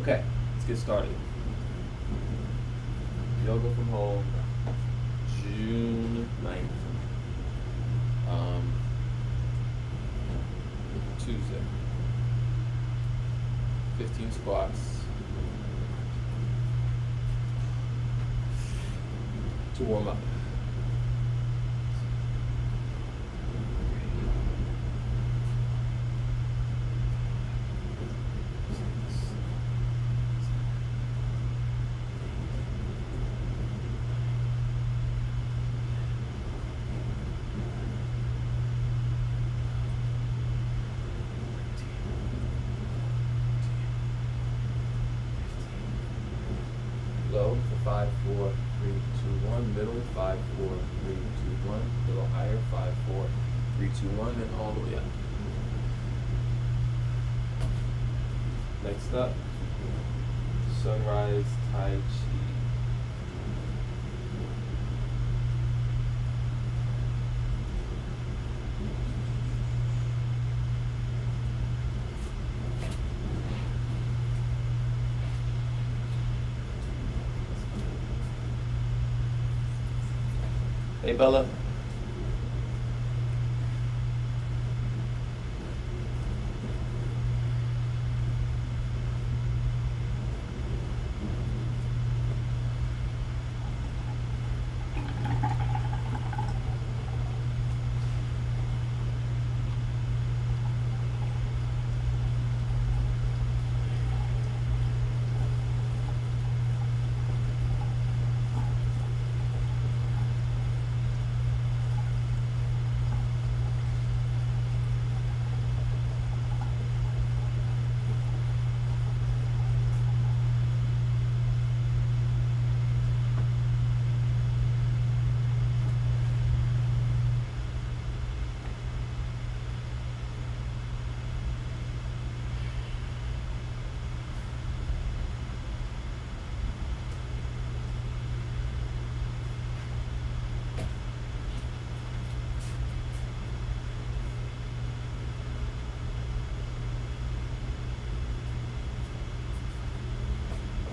Okay, let's get started. Yoga from home, June 9th. Tuesday. 15 squats. To warm up. Low for 5, 4, 3, 2, 1. Middle 5, 4, 3, 2, 1. A little higher 5, 4, 3, 2, 1, and all the way up. Next up, sunrise Tai Chi. Hey Bella.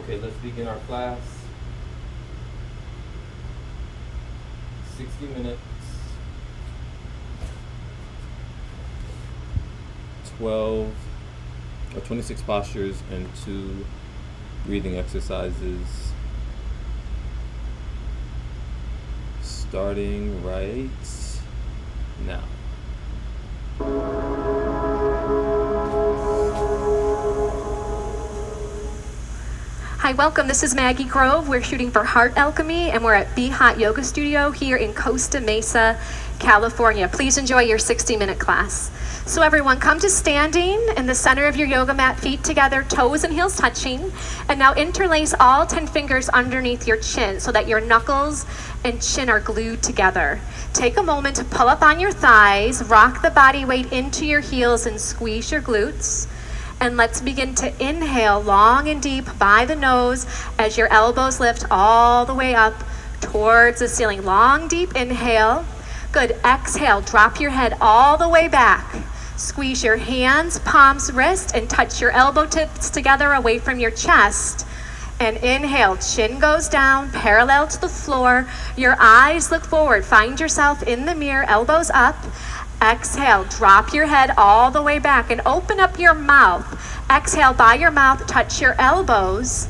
Okay, let's begin our class. 60 minutes. 12 or 26 postures and 2 breathing exercises. Starting right now. Hi, welcome. This is Maggie Grove. We're shooting for Heart Alchemy, and we're at Be Hot Yoga Studio here in Costa Mesa, California. Please enjoy your 60-minute class. So everyone, come to standing in the center of your yoga mat, feet together, toes and heels touching. And now interlace all 10 fingers underneath your chin so that your knuckles and chin are glued together. Take a moment to pull up on your thighs, rock the body weight into your heels and squeeze your glutes. And let's begin to inhale long and deep by the nose as your elbows lift all the way up towards the ceiling. Long, deep inhale. Good. Exhale. Drop your head all the way back. Squeeze your hands, palms, wrist, and touch your elbow tips together away from your chest. And inhale. Chin goes down, parallel to the floor. Your eyes look forward. Find yourself in the mirror, elbows up. Exhale, drop your head all the way back and open up your mouth. Exhale by your mouth, touch your elbows.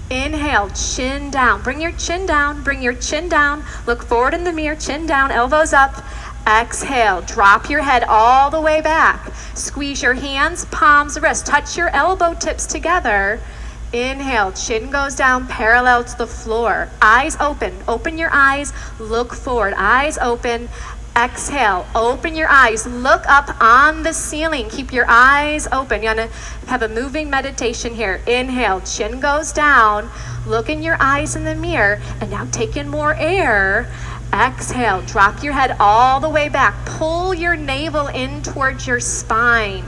Inhale, chin down. Bring your chin down, bring your chin down. Look forward in the mirror, chin down, elbows up. Exhale, drop your head all the way back. Squeeze your hands, palms, wrists. Touch your elbow tips together. Inhale, chin goes down, parallel to the floor. Eyes open. Open your eyes, look forward. Eyes open. Exhale, open your eyes, look up on the ceiling, keep your eyes open. You're gonna have a moving meditation here. Inhale, chin goes down, look in your eyes in the mirror, and now take in more air. Exhale, drop your head all the way back, pull your navel in towards your spine.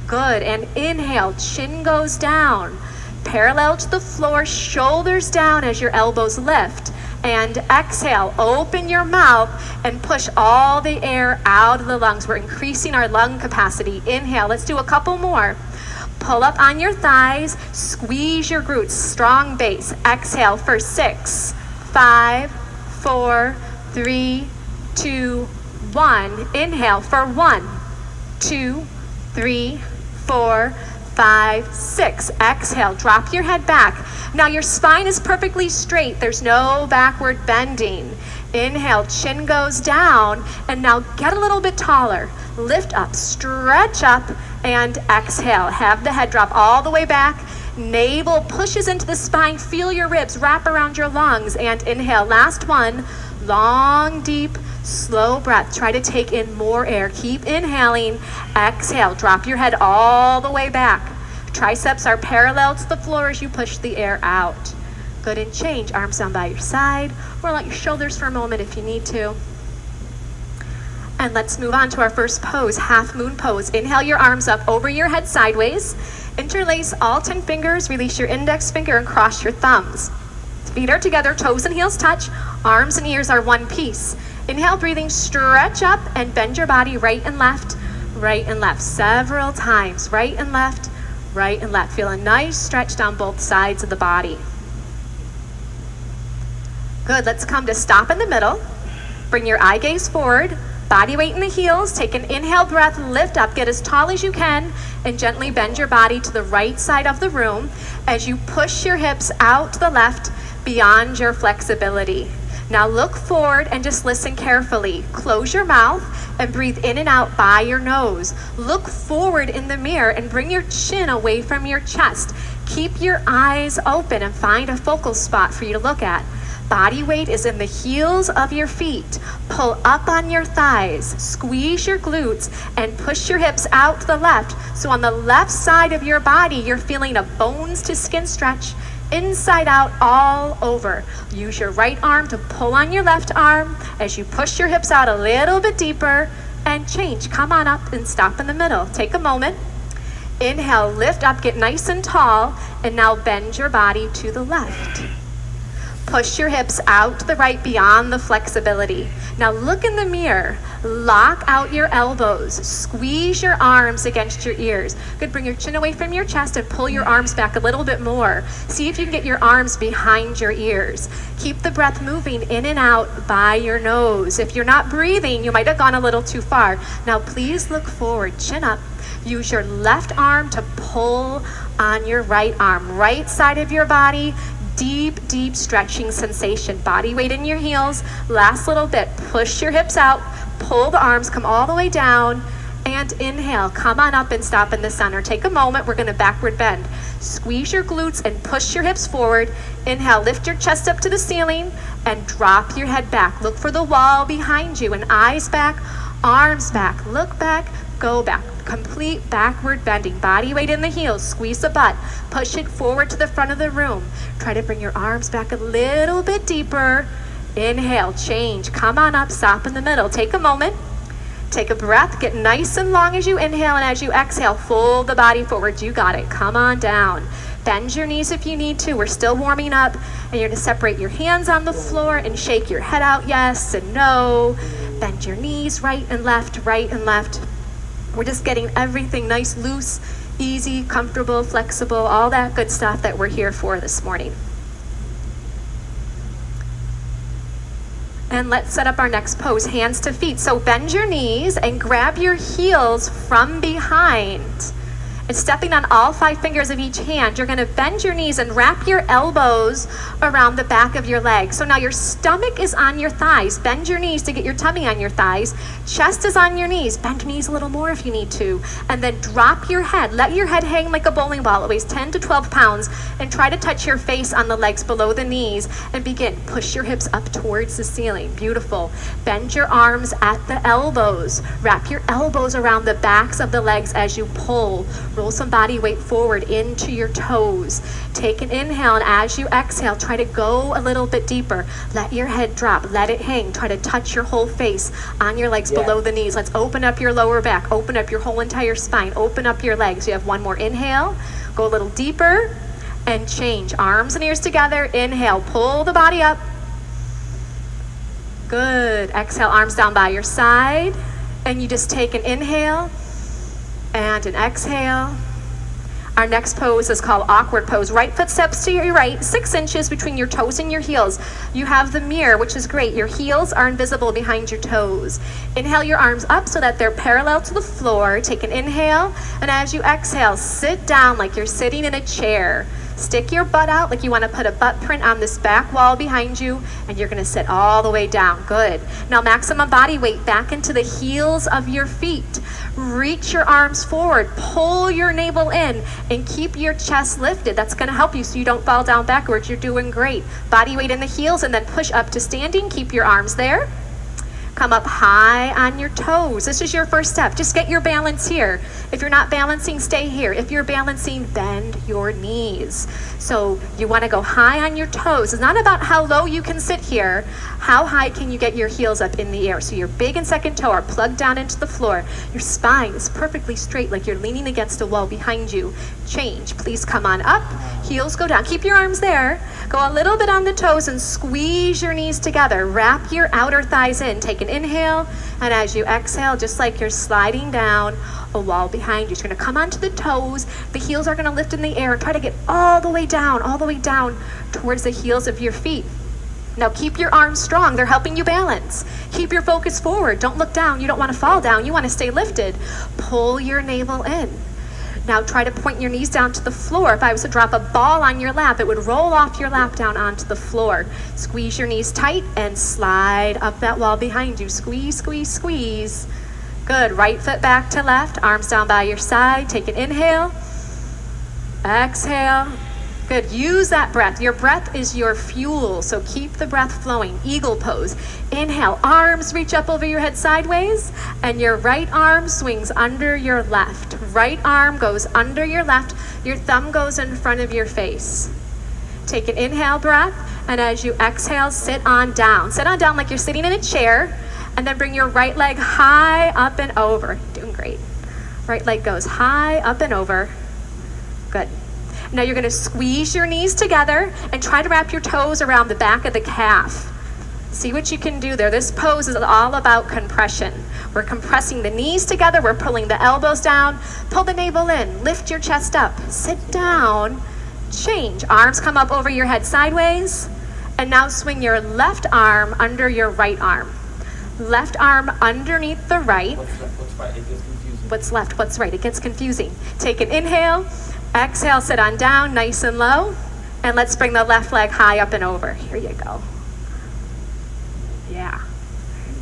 Good, and inhale, chin goes down, parallel to the floor, shoulders down as your elbows lift. And exhale, open your mouth and push all the air out of the lungs. We're increasing our lung capacity. Inhale, let's do a couple more. pull up on your thighs, squeeze your glutes, strong base. Exhale for 6, 5, 4, 3, 2, 1. Inhale for 1, 2, 3, 4, 5, 6. Exhale, drop your head back. Now your spine is perfectly straight. There's no backward bending. Inhale, chin goes down, and now get a little bit taller. Lift up, stretch up, and exhale. Have the head drop all the way back. Navel pushes into the spine. Feel your ribs wrap around your lungs, and inhale. Last one. Long, deep, slow breath. Try to take in more air. Keep inhaling. Exhale. Drop your head all the way back. Triceps are parallel to the floor as you push the air out. Good, and change. Arms down by your side, or let your shoulders for a moment if you need to. And let's move on to our first pose, half moon pose. Inhale your arms up over your head sideways. Interlace all 10 fingers, release your index finger and cross your thumbs. Feet are together, toes and heels touch, arms and ears are one piece. Inhale, breathing, stretch up and bend your body right and left, several times. Right and left, right and left. Feel a nice stretch down both sides of the body. Good, let's come to stop in the middle. Bring your eye gaze forward, body weight in the heels. Take an inhale breath, lift up, get as tall as you can, and gently bend your body to the right side of the room as you push your hips out to the left beyond your flexibility. Now look forward and just listen carefully. Close your mouth and breathe in and out by your nose. Look forward in the mirror and bring your chin away from your chest. Keep your eyes open and find a focal spot for you to look at. Body weight is in the heels of your feet. Pull up on your thighs, squeeze your glutes, and push your hips out to the left. So on the left side of your body, you're feeling a bones to skin stretch, inside out all over. Use your right arm to pull on your left arm as you push your hips out a little bit deeper and change. Come on up and stop in the middle. Take a moment. Inhale, lift up, get nice and tall, and now bend your body to the left. Push your hips out to the right beyond the flexibility. Now look in the mirror. Lock out your elbows. Squeeze your arms against your ears. Good, bring your chin away from your chest and pull your arms back a little bit more. See if you can get your arms behind your ears. Keep the breath moving in and out by your nose. If you're not breathing, you might have gone a little too far. Now please look forward, chin up. Use your left arm to pull on your right arm. Right side of your body. Deep, deep stretching sensation. Body weight in your heels. Last little bit. Push your hips out. Pull the arms. Come all the way down. And inhale. Come on up and stop in the center. Take a moment. We're going to backward bend. Squeeze your glutes and push your hips forward. Inhale. Lift your chest up to the ceiling and drop your head back. Look for the wall behind you. And eyes back. Arms back. Look back. Go back. Complete backward bending. Body weight in the heels. Squeeze the butt. Push it forward to the front of the room. Try to bring your arms back a little bit deeper. Inhale, change. Come on up, stop in the middle. Take a moment. Take a breath. Get nice and long as you inhale, and as you exhale, fold the body forward. You got it. Come on down. Bend your knees if you need to. We're still warming up. And you're going to separate your hands on the floor and shake your head out yes and no. Bend your knees right and left, right and left. We're just getting everything nice, loose, easy, comfortable, flexible, all that good stuff that we're here for this morning. And let's set up our next pose, hands to feet. So bend your knees and grab your heels from behind. And stepping on all 5 fingers of each hand, you're going to bend your knees and wrap your elbows around the back of your legs. So now your stomach is on your thighs. Bend your knees to get your tummy on your thighs. Chest is on your knees. Bend your knees a little more if you need to. And then drop your head. Let your head hang like a bowling ball. It weighs 10 to 12 pounds. And try to touch your face on the legs below the knees. And begin. Push your hips up towards the ceiling. Beautiful. Bend your arms at the elbows. Wrap your elbows around the backs of the legs as you pull. Roll some body weight forward into your toes. Take an inhale, and as you exhale, try to go a little bit deeper. Let your head drop. Let it hang. Try to touch your whole face on your legs below the knees. Let's open up your lower back. Open up your whole entire spine. Open up your legs. You have one more inhale. Go a little deeper and change. Arms and ears together. Inhale. Pull the body up. Good. Exhale. Arms down by your side. And you just take an inhale and an exhale. Our next pose is called awkward pose. Right foot steps to your right, 6 inches between your toes and your heels. You have the mirror, which is great. Your heels are invisible behind your toes. Inhale your arms up so that they're parallel to the floor. Take an inhale, and as you exhale, sit down like you're sitting in a chair. Stick your butt out like you want to put a butt print on this back wall behind you, and you're going to sit all the way down. Good. Now maximum body weight back into the heels of your feet. Reach your arms forward, pull your navel in, and keep your chest lifted. That's going to help you so you don't fall down backwards. You're doing great. Body weight in the heels, and then push up to standing. Keep your arms there. Come up high on your toes. This is your first step. Just get your balance here. If you're not balancing, stay here. If you're balancing, bend your knees. So you want to go high on your toes. It's not about how low you can sit here. How high can you get your heels up in the air? So your big and second toe are plugged down into the floor. Your spine is perfectly straight like you're leaning against a wall behind you. Change. Please come on up. Heels go down. Keep your arms there. Go a little bit on the toes and squeeze your knees together. Wrap your outer thighs in. Take an inhale, and as you exhale, just like you're sliding down a wall behind you. You're going to come onto the toes. The heels are going to lift in the air and try to get all the way down towards the heels of your feet. Now keep your arms strong. They're helping you balance. Keep your focus forward. Don't look down. You don't want to fall down. You want to stay lifted. Pull your navel in. Now try to point your knees down to the floor. If I was to drop a ball on your lap, it would roll off your lap down onto the floor. Squeeze your knees tight and slide up that wall behind you. Squeeze, squeeze, squeeze. Good. Right foot back to left, arms down by your side. Take an inhale. Exhale. Good. Use that breath. Your breath is your fuel, so keep the breath flowing. Eagle pose. Inhale. Arms reach up over your head sideways, and your right arm swings under your left. Right arm goes under your left. Your thumb goes in front of your face. Take an inhale breath, and as you exhale, sit on down. Sit on down like you're sitting in a chair, and then bring your right leg high up and over. Doing great. Right leg goes high up and over. Good. Now you're going to squeeze your knees together and try to wrap your toes around the back of the calf. See what you can do there. This pose is all about compression. We're compressing the knees together. We're pulling the elbows down. Pull the navel in. Lift your chest up. Sit down. Change. Arms come up over your head sideways. And now swing your left arm under your right arm. Left arm underneath the right. What's right? It gets confusing. What's left? What's right? It gets confusing. Take an inhale. Exhale, sit on down, nice and low. And let's bring the left leg high up and over. Here you go. Yeah.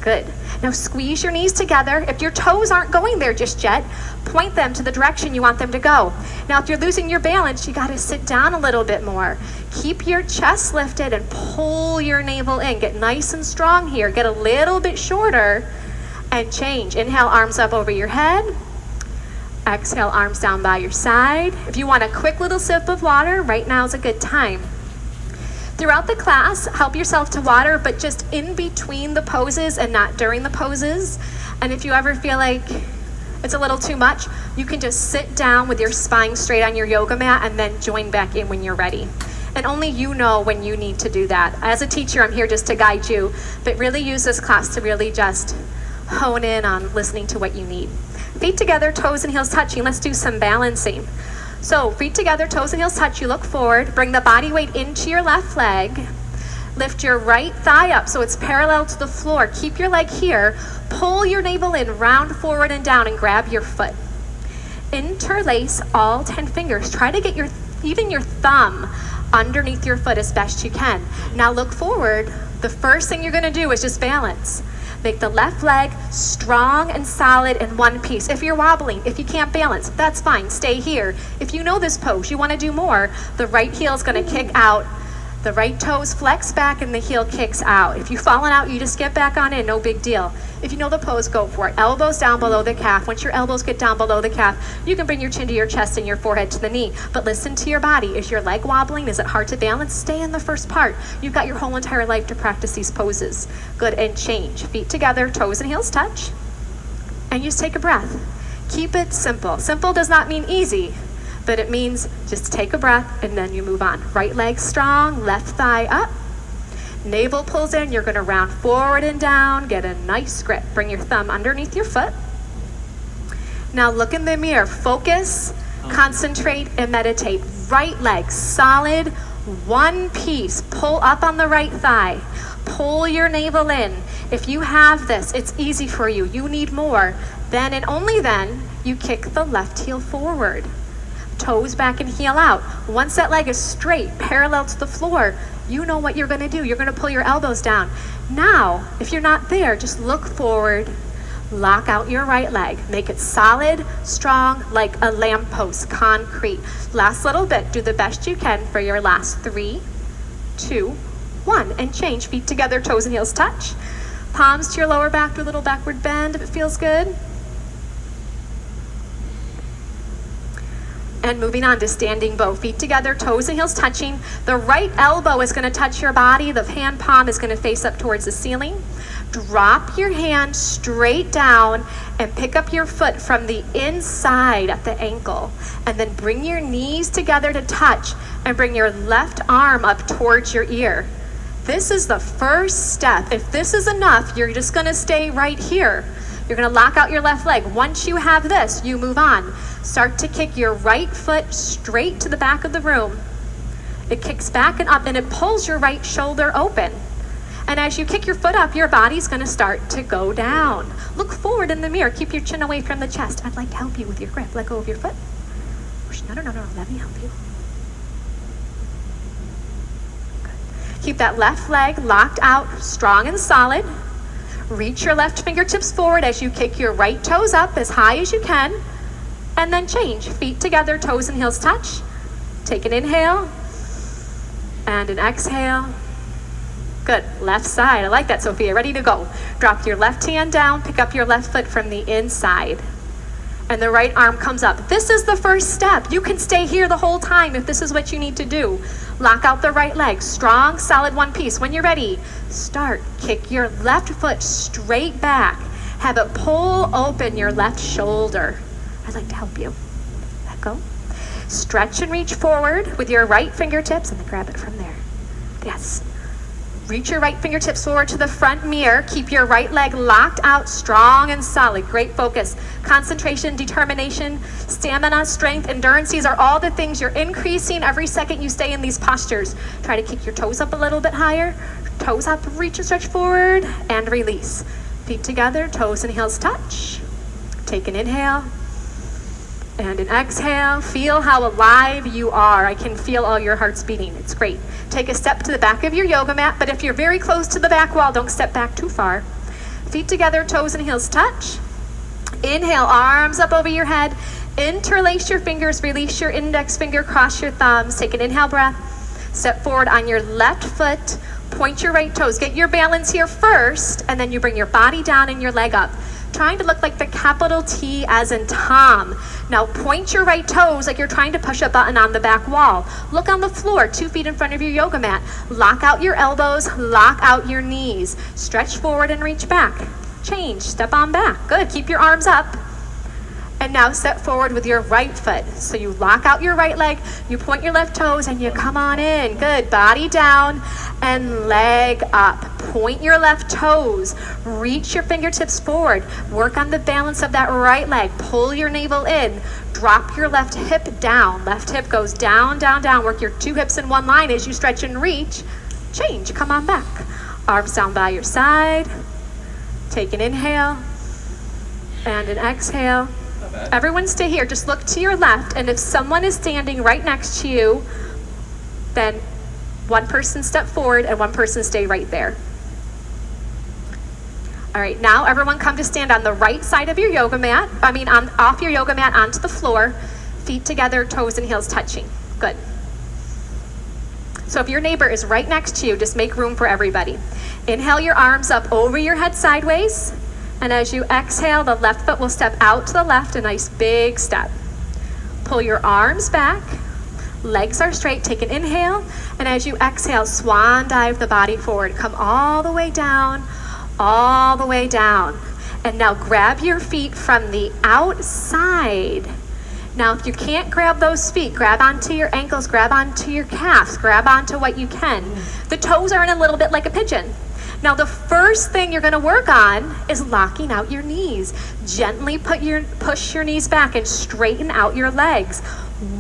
Good. Now squeeze your knees together. If your toes aren't going there just yet, point them to the direction you want them to go. Now if you're losing your balance, you got to sit down a little bit more. Keep your chest lifted and pull your navel in. Get nice and strong here. Get a little bit shorter and change. Inhale, arms up over your head. Exhale, arms down by your side. If you want a quick little sip of water, right now is a good time. Throughout the class, help yourself to water, but just in between the poses and not during the poses. And if you ever feel like it's a little too much, you can just sit down with your spine straight on your yoga mat and then join back in when you're ready. And only you know when you need to do that. As a teacher, I'm here just to guide you, but really use this class to really just hone in on listening to what you need. Feet together, toes and heels touching. Let's do some balancing. So feet together, toes and heels touch. You look forward. Bring the body weight into your left leg. Lift your right thigh up so it's parallel to the floor. Keep your leg here. Pull your navel in, round forward and down, and grab your foot. Interlace all 10 fingers. Try to get even your thumb underneath your foot as best you can. Now look forward. The first thing you're going to do is just balance. Make the left leg strong and solid in one piece. If you're wobbling, if you can't balance, that's fine. Stay here. If you know this pose, you want to do more, the right heel is going to kick out. The right toes flex back and the heel kicks out. If you've fallen out, you just get back on in, no big deal. If you know the pose, go for it. Elbows down below the calf. Once your elbows get down below the calf, you can bring your chin to your chest and your forehead to the knee. But listen to your body. Is your leg wobbling? Is it hard to balance? Stay in the first part. You've got your whole entire life to practice these poses. Good, and change. Feet together, toes and heels touch. And just take a breath. Keep it simple. Simple does not mean easy, but it means just take a breath and then you move on. Right leg strong, left thigh up. Navel pulls in, you're gonna round forward and down, get a nice grip. Bring your thumb underneath your foot. Now look in the mirror, focus Concentrate and meditate. Right leg, solid, one piece. Pull up on the right thigh. Pull your navel in. If you have this, it's easy for you. You need more. Then and only then, you kick the left heel forward. Toes back and heel out. Once that leg is straight, parallel to the floor, you know what you're going to do. You're going to pull your elbows down. Now, if you're not there, just look forward. Lock out your right leg. Make it solid, strong, like a lamppost, concrete. Last little bit. Do the best you can for your last 3, 2, 1. And change. Feet together, toes and heels touch. Palms to your lower back. Do a little backward bend if it feels good. And moving on to standing bow. Feet together, toes and heels touching. The right elbow is going to touch your body. The hand palm is going to face up towards the ceiling. Drop your hand straight down and pick up your foot from the inside at the ankle. And then bring your knees together to touch and bring your left arm up towards your ear. This is the first step. If this is enough, you're just going to stay right here. You're going to lock out your left leg. Once you have this, you move on. Start to kick your right foot straight to the back of the room. It kicks back and up and it pulls your right shoulder open. And as you kick your foot up, your body's going to start to go down. Look forward in the mirror. Keep your chin away from the chest. I'd like to help you with your grip. Let go of your foot. No. Let me help you. Good. Keep that left leg locked out, strong and solid. Reach your left fingertips forward as you kick your right toes up as high as you can. And then change. Feet together, toes and heels touch. Take an inhale and an exhale. Good. Left side. I like that, Sophia. Ready to go. Drop your left hand down. Pick up your left foot from the inside. And the right arm comes up. This is the first step. You can stay here the whole time if this is what you need to do. Lock out the right leg. Strong, solid one piece. When you're ready, start. Kick your left foot straight back. Have it pull open your left shoulder. I'd like to help you. Let go. Stretch and reach forward with your right fingertips and then grab it from there. Yes. Reach your right fingertips forward to the front mirror. Keep your right leg locked out, strong and solid. Great focus. Concentration, determination, stamina, strength, endurance. These are all the things you're increasing every second you stay in these postures. Try to kick your toes up a little bit higher. Toes up, reach and stretch forward, and release. Feet together, toes and heels touch. Take an inhale and an exhale. Feel how alive you are. I can feel all your hearts beating. It's great. Take a step to the back of your yoga mat, but if you're very close to the back wall, don't step back too far. Feet together, toes and heels touch. Inhale, arms up over your head. Interlace your fingers, release your index finger, cross your thumbs. Take an inhale breath. Step forward on your left foot. Point your right toes. Get your balance here first, and then you bring your body down and your leg up. Trying to look like the capital T as in Tom. Now point your right toes like you're trying to push a button on the back wall. Look on the floor, 2 feet in front of your yoga mat. Lock out your elbows, lock out your knees. Stretch forward and reach back. Change, step on back. Good, keep your arms up. And now step forward with your right foot. So you lock out your right leg, you point your left toes, and you come on in. Good, body down and leg up. Point your left toes, reach your fingertips forward. Work on the balance of that right leg. Pull your navel in. Drop your left hip down. Left hip goes down, down, down. Work your 2 hips in one line as you stretch and reach. Change, come on back. Arms down by your side. Take an inhale and an exhale. Everyone stay here. Just look to your left, and if someone is standing right next to you, then one person step forward and one person stay right there. All right, now everyone come to stand on the right side of your yoga mat. Off your yoga mat onto the floor. Feet together, toes and heels touching. Good. So if your neighbor is right next to you, just make room for everybody. Inhale your arms up over your head sideways. And as you exhale, the left foot will step out to the left, a nice big step. Pull your arms back. Legs are straight. Take an inhale. And as you exhale, swan dive the body forward. Come all the way down, all the way down. And now grab your feet from the outside. Now, if you can't grab those feet, grab onto your ankles, grab onto your calves, grab onto what you can. The toes are in a little bit like a pigeon. Now the first thing you're going to work on is locking out your knees. Gently push your knees back and straighten out your legs.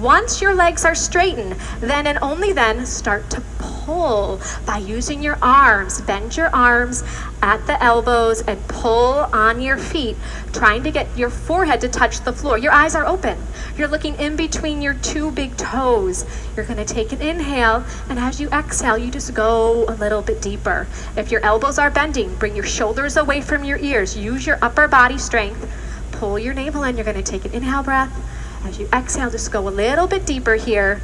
Once your legs are straightened, then and only then start to pull by using your arms. Bend your arms at the elbows and pull on your feet, trying to get your forehead to touch the floor. Your eyes are open. You're looking in between your two big toes. You're going to take an inhale, and as you exhale, you just go a little bit deeper. If your elbows are bending, bring your shoulders away from your ears. Use your upper body strength. Pull your navel in. You're going to take an inhale breath. As you exhale, just go a little bit deeper here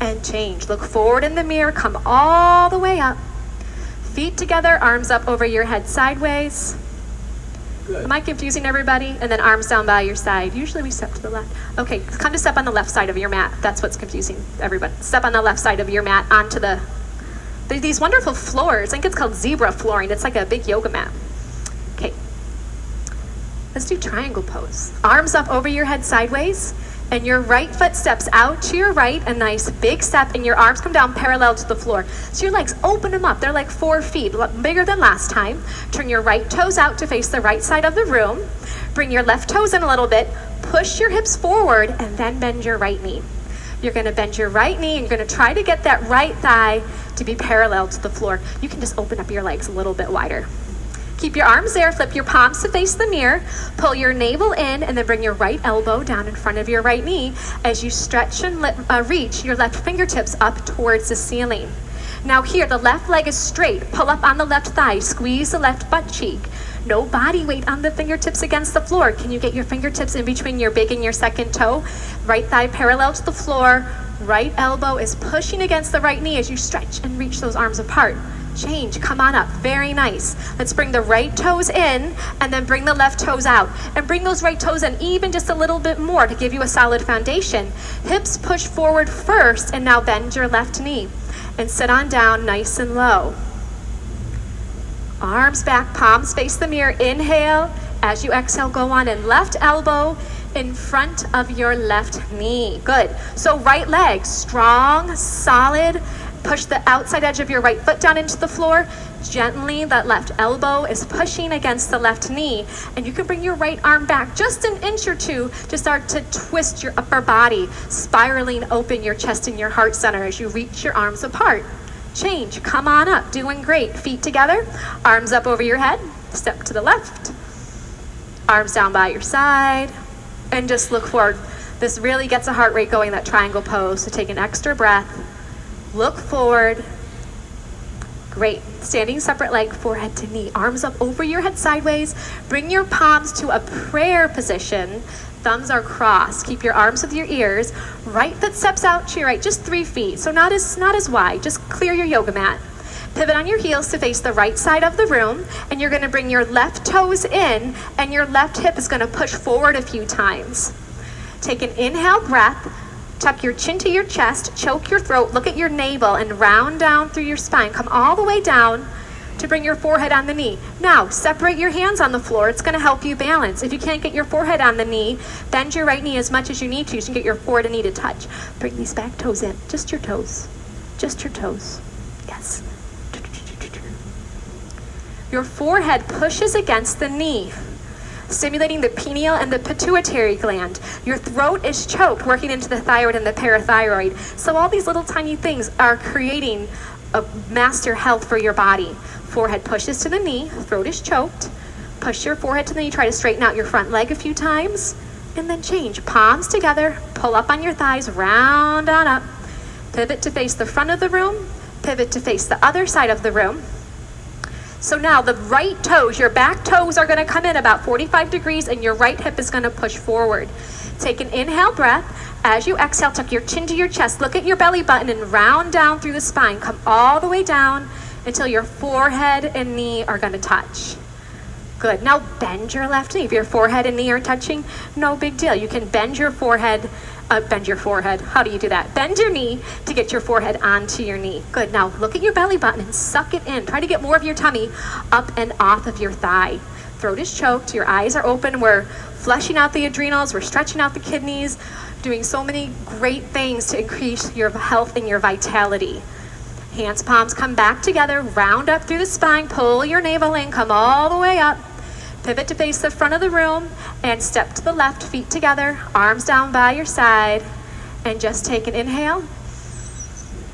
and change. Look forward in the mirror. Come all the way up. Feet together, arms up over your head sideways. Good. Am I confusing everybody? And then arms down by your side. Usually we step to the left. Okay, come to step on the left side of your mat. That's what's confusing everybody. Step on the left side of your mat onto these wonderful floors. I think it's called zebra flooring. It's like a big yoga mat. Okay. Let's do triangle pose. Arms up over your head sideways, and your right foot steps out to your right, a nice big step, and your arms come down parallel to the floor. So your legs, open them up. They're like 4 feet, bigger than last time. Turn your right toes out to face the right side of the room. Bring your left toes in a little bit. Push your hips forward, and then bend your right knee. You're going to bend your right knee, and you're going to try to get that right thigh to be parallel to the floor. You can just open up your legs a little bit wider. Keep your arms there, flip your palms to face the mirror, pull your navel in, and then bring your right elbow down in front of your right knee as you stretch and reach your left fingertips up towards the ceiling. Now here, the left leg is straight. Pull up on the left thigh, squeeze the left butt cheek. No body weight on the fingertips against the floor. Can you get your fingertips in between your big and your second toe? Right thigh parallel to the floor. Right elbow is pushing against the right knee as you stretch and reach those arms apart. Change, come on up, very nice. Let's bring the right toes in and then bring the left toes out. And bring those right toes in even just a little bit more to give you a solid foundation. Hips push forward first, and now bend your left knee. And sit on down nice and low. Arms back, palms face the mirror. Inhale. As you exhale, go on in. Left elbow in front of your left knee. Good. So right leg, strong, solid. Push the outside edge of your right foot down into the floor. Gently, that left elbow is pushing against the left knee. And you can bring your right arm back just an inch or two to start to twist your upper body, spiraling open your chest and your heart center as you reach your arms apart. Change, come on up, doing great. Feet together, arms up over your head, step to the left. Arms down by your side, and just look forward. This really gets a heart rate going, that triangle pose, so take an extra breath. Look forward. Great. Standing separate leg, forehead to knee. Arms up over your head sideways. Bring your palms to a prayer position. Thumbs are crossed. Keep your arms with your ears. Right foot steps out to your right, just 3 feet. So not as wide. Just clear your yoga mat. Pivot on your heels to face the right side of the room. And you're going to bring your left toes in, and your left hip is going to push forward a few times. Take an inhale breath. Tuck your chin to your chest, choke your throat, look at your navel, and round down through your spine. Come all the way down to bring your forehead on the knee. Now, separate your hands on the floor. It's going to help you balance. If you can't get your forehead on the knee, bend your right knee as much as you need to so you can get your forehead and knee to touch. Bring these back toes in. Just your toes. Just your toes. Yes. Your forehead pushes against the knee, stimulating the pineal and the pituitary gland. Your throat is choked, working into the thyroid and the parathyroid. So all these little tiny things are creating a master health for your body. Forehead pushes to the knee, throat is choked. Push your forehead to the knee, try to straighten out your front leg a few times, and then change. Palms together, pull up on your thighs, round on up. Pivot to face the front of the room, pivot to face the other side of the room. So now the right toes, your back toes are going to come in about 45 degrees, and your right hip is going to push forward. Take an inhale breath. As you exhale, tuck your chin to your chest. Look at your belly button and round down through the spine. Come all the way down until your forehead and knee are going to touch. Good. Now bend your left knee. If your forehead and knee are touching, no big deal. You can bend your forehead. How do you do that? Bend your knee to get your forehead onto your knee. Good. Now look at your belly button and suck it in. Try to get more of your tummy up and off of your thigh. Throat is choked. Your eyes are open. We're flushing out the adrenals. We're stretching out the kidneys. Doing so many great things to increase your health and your vitality. Hands, palms come back together, round up through the spine, pull your navel in, come all the way up. Pivot to face the front of the room and step to the left, feet together, arms down by your side, and just take an inhale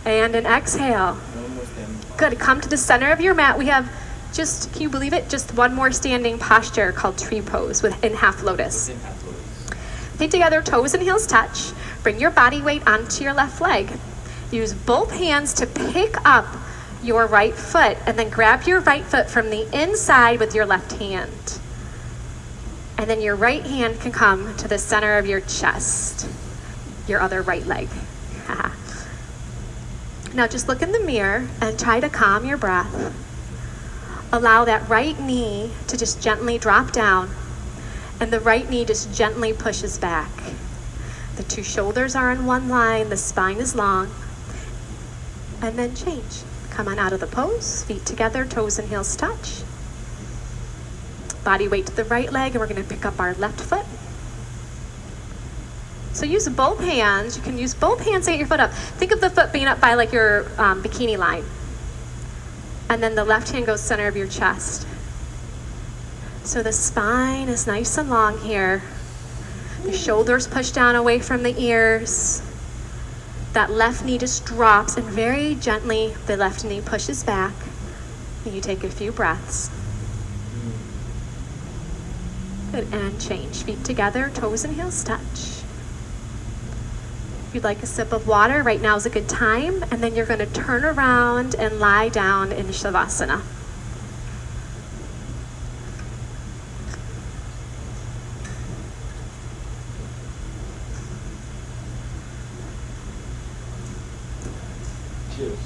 and an exhale. One more standing. Good, come to the center of your mat. We have just, can you believe it? Just one more standing posture called tree pose in half lotus. It's in half lotus. Feet together, toes and heels touch. Bring your body weight onto your left leg. Use both hands to pick up your right foot and then grab your right foot from the inside with your left hand. And then your right hand can come to the center of your chest, your other right leg. Now just look in the mirror and try to calm your breath. Allow that right knee to just gently drop down, and the right knee just gently pushes back. The two shoulders are in one line, the spine is long. And then change. Come on out of the pose, feet together, toes and heels touch. Body weight to the right leg, and we're going to pick up our left foot. So use both hands. You can use both hands to get your foot up. Think of the foot being up by like your bikini line. And then the left hand goes center of your chest. So the spine is nice and long here. The shoulders push down away from the ears. That left knee just drops, and very gently the left knee pushes back. And you take a few breaths. Good, and change. Feet together, toes and heels touch. If you'd like a sip of water, right now is a good time. And then you're going to turn around and lie down in Shavasana. Cheers.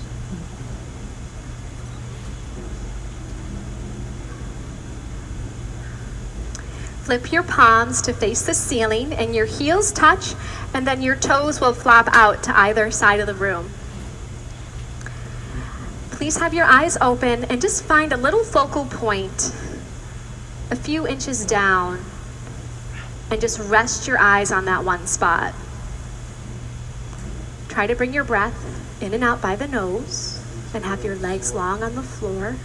Flip your palms to face the ceiling and your heels touch, and then your toes will flop out to either side of the room. Please have your eyes open and just find a little focal point a few inches down and just rest your eyes on that one spot. Try to bring your breath in and out by the nose and have your legs long on the floor.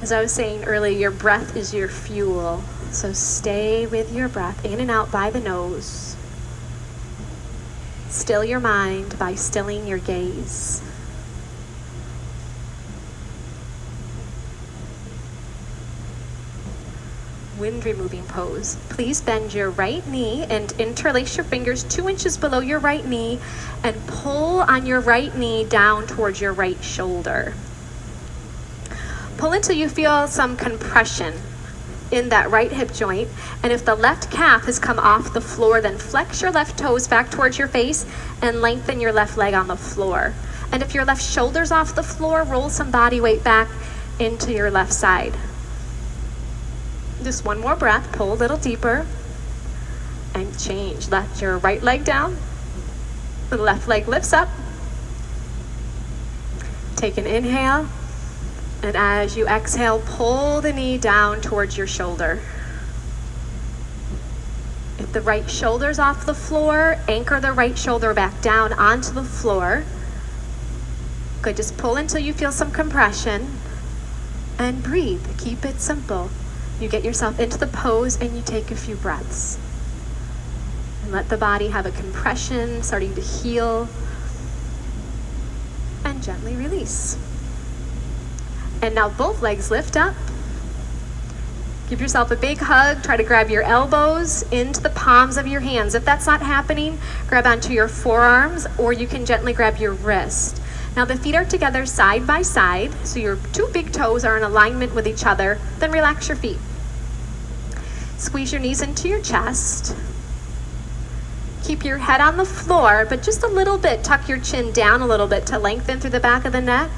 As I was saying earlier, your breath is your fuel. So stay with your breath in and out by the nose. Still your mind by stilling your gaze. Wind removing pose. Please bend your right knee and interlace your fingers 2 inches below your right knee and pull on your right knee down towards your right shoulder. Pull until you feel some compression in that right hip joint. And if the left calf has come off the floor, then flex your left toes back towards your face and lengthen your left leg on the floor. And if your left shoulder's off the floor, roll some body weight back into your left side. Just one more breath, pull a little deeper, and change. Let your right leg down, the left leg lifts up. Take an inhale, and as you exhale, pull the knee down towards your shoulder. If the right shoulder's off the floor, anchor the right shoulder back down onto the floor. Good, just pull until you feel some compression, and breathe. Keep it simple. You get yourself into the pose and you take a few breaths. And let the body have a compression, starting to heal. And gently release. And now both legs lift up. Give yourself a big hug. Try to grab your elbows into the palms of your hands. If that's not happening, grab onto your forearms, or you can gently grab your wrist. Now the feet are together side by side, so your two big toes are in alignment with each other. Then relax your feet. Squeeze your knees into your chest. Keep your head on the floor, but just a little bit. Tuck your chin down a little bit to lengthen through the back of the neck.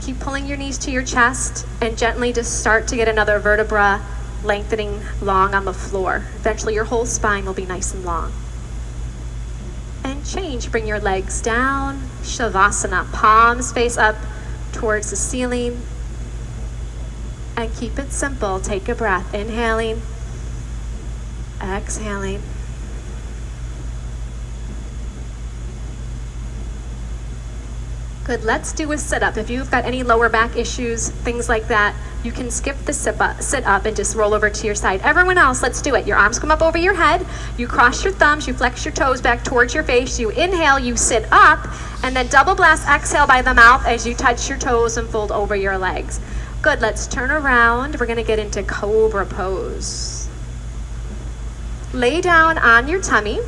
Keep pulling your knees to your chest and gently just start to get another vertebra lengthening long on the floor. Eventually your whole spine will be nice and long. And change. Bring your legs down. Shavasana. Palms face up towards the ceiling. And keep it simple. Take a breath. Inhaling. Exhaling. Good, let's do a sit-up. If you've got any lower back issues, things like that, you can skip the sit up and just roll over to your side. Everyone else, let's do it. Your arms come up over your head, you cross your thumbs, you flex your toes back towards your face, you inhale, you sit up, and then double blast exhale by the mouth as you touch your toes and fold over your legs. Good, let's turn around. We're gonna get into cobra pose. Lay down on your tummy.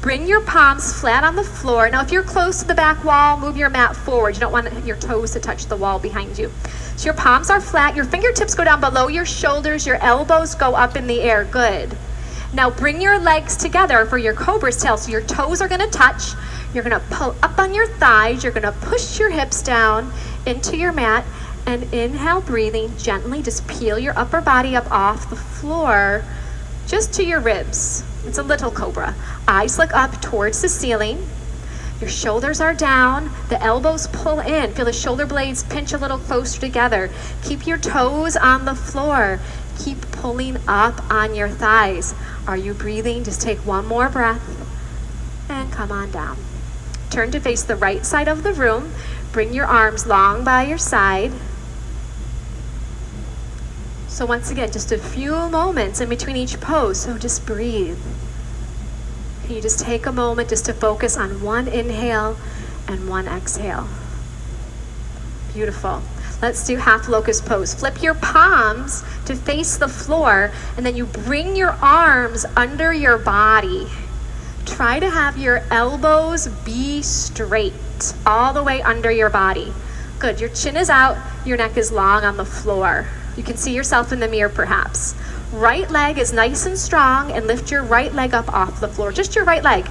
Bring your palms flat on the floor. Now, if you're close to the back wall, move your mat forward. You don't want your toes to touch the wall behind you. So your palms are flat, your fingertips go down below your shoulders, your elbows go up in the air. Good. Now bring your legs together for your cobra's tail. So your toes are gonna touch. You're gonna pull up on your thighs. You're gonna push your hips down into your mat and inhale, breathing gently. Just peel your upper body up off the floor just to your ribs. It's a little cobra. Eyes look up towards the ceiling. Your shoulders are down. The elbows pull in. Feel the shoulder blades pinch a little closer together. Keep your toes on the floor. Keep pulling up on your thighs. Are you breathing? Just take one more breath and come on down. Turn to face the right side of the room. Bring your arms long by your side. So once again, just a few moments in between each pose, so just breathe. Can you just take a moment just to focus on one inhale and one exhale? Beautiful. Let's do half locust pose. Flip your palms to face the floor, and then you bring your arms under your body. Try to have your elbows be straight all the way under your body. Good, your chin is out, your neck is long on the floor. You can see yourself in the mirror perhaps. Right leg is nice and strong, and lift your right leg up off the floor. Just your right leg.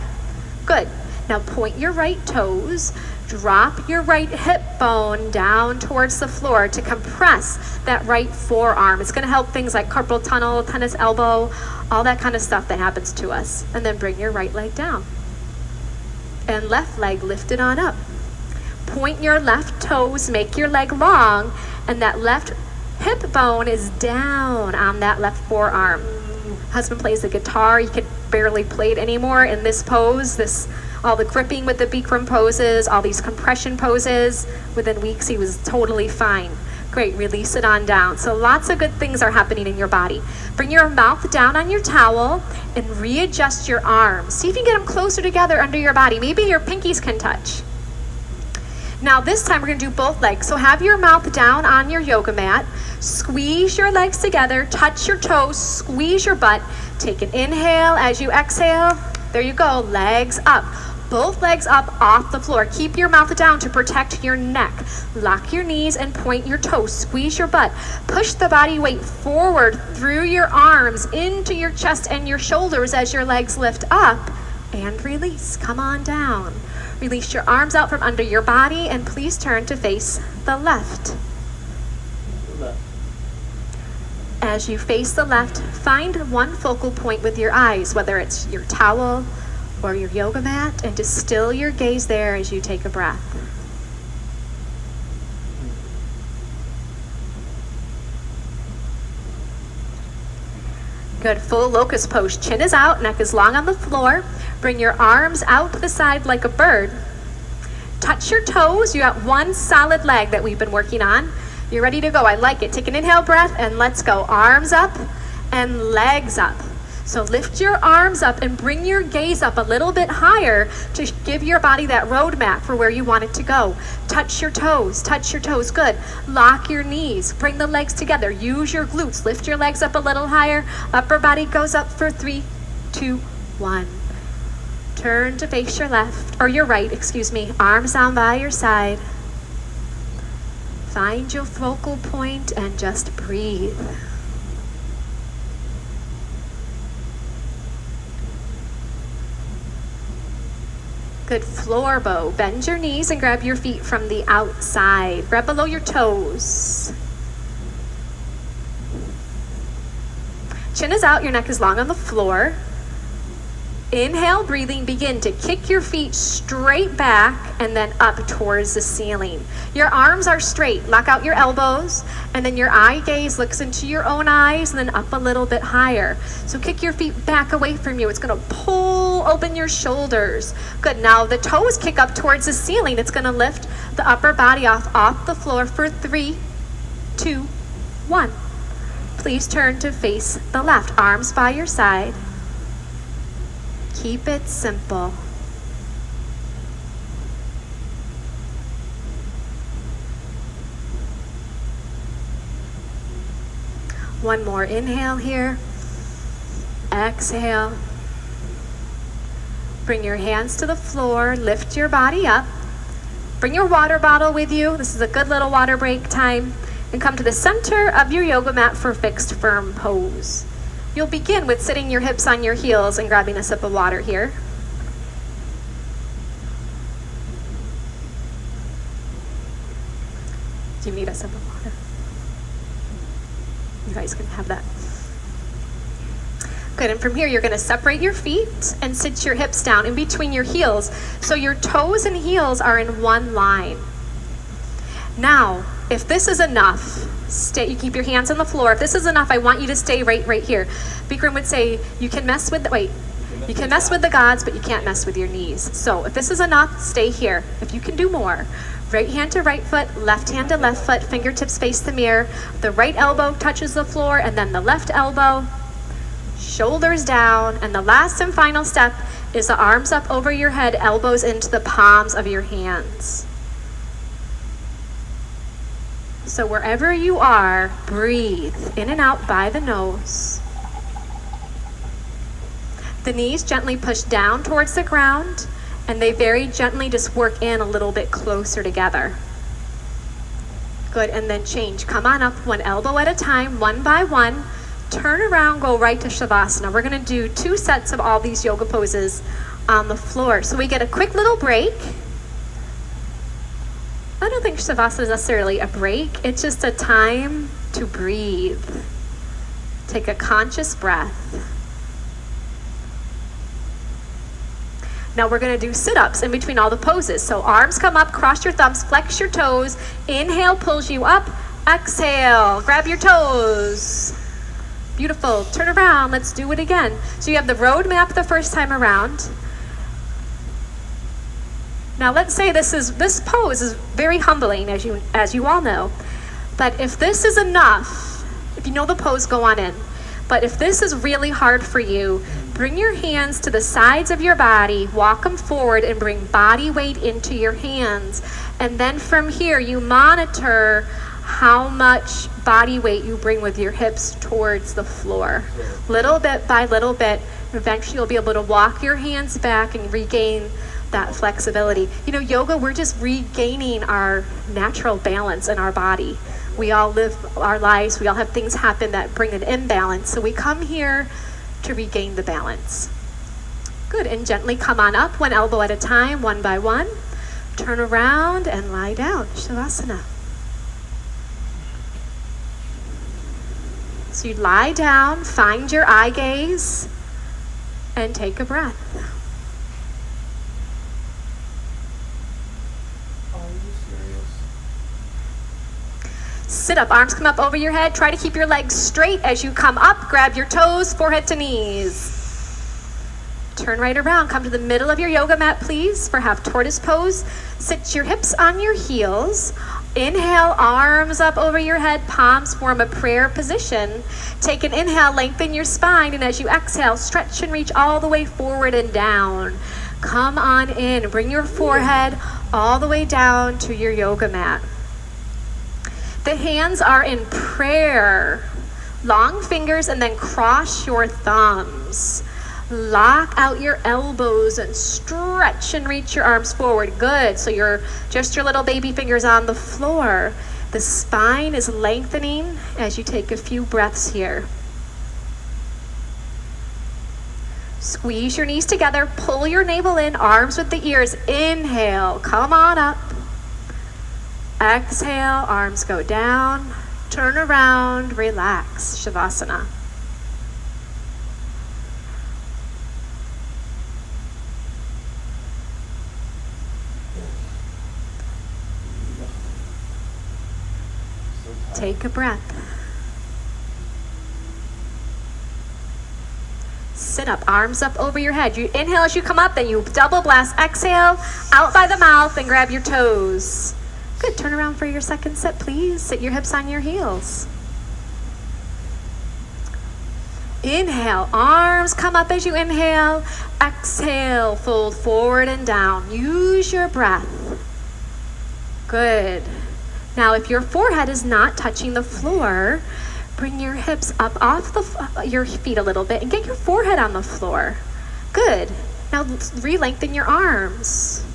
Good. Now point your right toes. Drop your right hip bone down towards the floor to compress that right forearm. It's going to help things like carpal tunnel, tennis elbow, all that kind of stuff that happens to us. And then bring your right leg down. And left leg lifted on up. Point your left toes, make your leg long, and that left hip bone is down on that left forearm. Husband plays the guitar. He could barely play it anymore in this pose. All the gripping with the Bikram poses, all these compression poses. Within weeks, he was totally fine. Great, release it on down. So lots of good things are happening in your body. Bring your mouth down on your towel and readjust your arms. See if you can get them closer together under your body. Maybe your pinkies can touch. Now this time we're gonna do both legs. So have your mouth down on your yoga mat. Squeeze your legs together, touch your toes, squeeze your butt. Take an inhale as you exhale. There you go, legs up. Both legs up off the floor. Keep your mouth down to protect your neck. Lock your knees and point your toes. Squeeze your butt. Push the body weight forward through your arms into your chest and your shoulders as your legs lift up. And release. Come on down. Release your arms out from under your body and please turn to face the left. As you face the left, find one focal point with your eyes, whether it's your towel or your yoga mat, and just still your gaze there as you take a breath. Good, full locust pose. Chin is out, neck is long on the floor. Bring your arms out to the side like a bird. Touch your toes. You got one solid leg that we've been working on. You're ready to go. I like it. Take an inhale breath and let's go. Arms up and legs up. So lift your arms up and bring your gaze up a little bit higher to give your body that roadmap for where you want it to go. Touch your toes. Touch your toes. Good. Lock your knees. Bring the legs together. Use your glutes. Lift your legs up a little higher. Upper body goes up for 3, 2, 1. Turn to face your left, or your right, excuse me. Arms down by your side. Find your focal point and just breathe. Good, floor bow. Bend your knees and grab your feet from the outside. Grab below your toes. Chin is out, your neck is long on the floor. Inhale, breathing, begin to kick your feet straight back and then up towards the ceiling. Your arms are straight. Lock out your elbows, and then your eye gaze looks into your own eyes and then up a little bit higher. So kick your feet back away from you. It's going to pull open your shoulders. Good. Now the toes kick up towards the ceiling. It's going to lift the upper body off the floor for 3, 2, 1. Please turn to face the left. Arms by your side. Keep it simple. One more inhale here. Exhale. Bring your hands to the floor. Lift your body up. Bring your water bottle with you. This is a good little water break time. And come to the center of your yoga mat for fixed firm pose. You'll begin with sitting your hips on your heels and grabbing a sip of water here. Do you need a sip of water? You guys can have that. Good, and from here you're going to separate your feet and sit your hips down in between your heels. So your toes and heels are in one line. Now, if this is enough, you keep your hands on the floor. If this is enough, I want you to stay right here. Bikram would say, you can mess with the gods, but you can't mess with your knees. So if this is enough, stay here. If you can do more, right hand to right foot, left hand to left foot, fingertips face the mirror. The right elbow touches the floor, and then the left elbow, shoulders down. And the last and final step is the arms up over your head, elbows into the palms of your hands. So wherever you are, breathe in and out by the nose. The knees gently push down towards the ground, and they very gently just work in a little bit closer together. Good, and then change. Come on up one elbow at a time, one by one. Turn around, go right to Shavasana. We're going to do 2 sets of all these yoga poses on the floor. So we get a quick little break. I don't think Shavasana is necessarily a break. It's just a time to breathe. Take a conscious breath. Now we're going to do sit-ups in between all the poses. So arms come up, cross your thumbs, flex your toes. Inhale pulls you up. Exhale, grab your toes. Beautiful. Turn around. Let's do it again. So you have the road map the first time around. Now let's say this pose is very humbling, as you all know. But if this is enough, if you know the pose, go on in. But if this is really hard for you, bring your hands to the sides of your body, walk them forward, and bring body weight into your hands. And then from here, you monitor how much body weight you bring with your hips towards the floor. Little bit by little bit, eventually you'll be able to walk your hands back and regain that flexibility. You know, yoga, we're just regaining our natural balance in our body. We all live our lives, we all have things happen that bring an imbalance. So we come here to regain the balance. Good, and gently come on up, one elbow at a time, one by one. Turn around and lie down, Shavasana. So you lie down, find your eye gaze, and take a breath. Sit up, arms come up over your head. Try to keep your legs straight as you come up. Grab your toes, forehead to knees. Turn right around. Come to the middle of your yoga mat, please, for half tortoise pose. Sit your hips on your heels. Inhale, arms up over your head. Palms form a prayer position. Take an inhale, lengthen your spine, and as you exhale, stretch and reach all the way forward and down. Come on in. Bring your forehead all the way down to your yoga mat. The hands are in prayer. Long fingers, and then cross your thumbs. Lock out your elbows and stretch and reach your arms forward. Good. So you're just your little baby fingers on the floor. The spine is lengthening as you take a few breaths here. Squeeze your knees together. Pull your navel in, arms with the ears. Inhale. Come on up. Exhale, arms go down, turn around, relax, Shavasana. take a breath. Sit up, arms up over your head. You inhale as you come up, then you double blast. Exhale, out by the mouth and grab your toes. Good, turn around for your second set, please. Sit your hips on your heels. Inhale, arms come up as you inhale. Exhale, fold forward and down. Use your breath. Good. Now, if your forehead is not touching the floor, bring your hips up off your feet a little bit and get your forehead on the floor. Good. Now, re-lengthen your arms.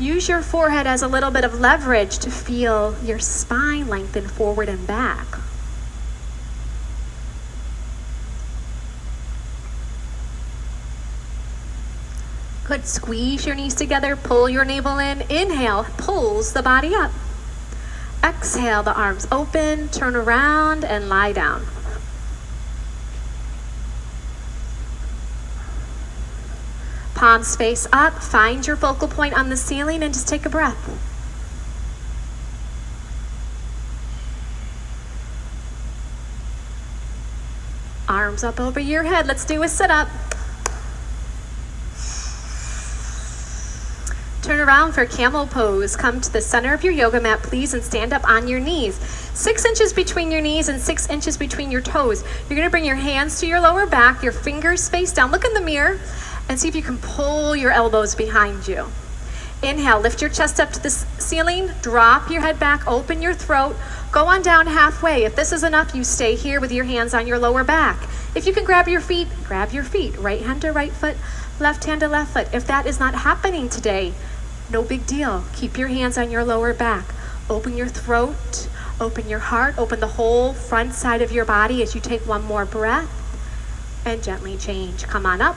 Use your forehead as a little bit of leverage to feel your spine lengthen forward and back. Good. Squeeze your knees together, pull your navel in. Inhale, pulls the body up. Exhale, the arms open, turn around and lie down. Palms face up, find your focal point on the ceiling and just take a breath. Arms up over your head, let's do a sit-up. Turn around for camel pose. Come to the center of your yoga mat, please, and stand up on your knees. 6 inches between your knees and 6 inches between your toes. You're gonna bring your hands to your lower back, your fingers face down. Look in the mirror and see if you can pull your elbows behind you. Inhale, lift your chest up to the ceiling, drop your head back, open your throat, go on down halfway. If this is enough, you stay here with your hands on your lower back. If you can grab your feet, grab your feet. Right hand to right foot, left hand to left foot. If that is not happening today, no big deal. Keep your hands on your lower back. Open your throat, open your heart, open the whole front side of your body as you take one more breath and gently change. Come on up.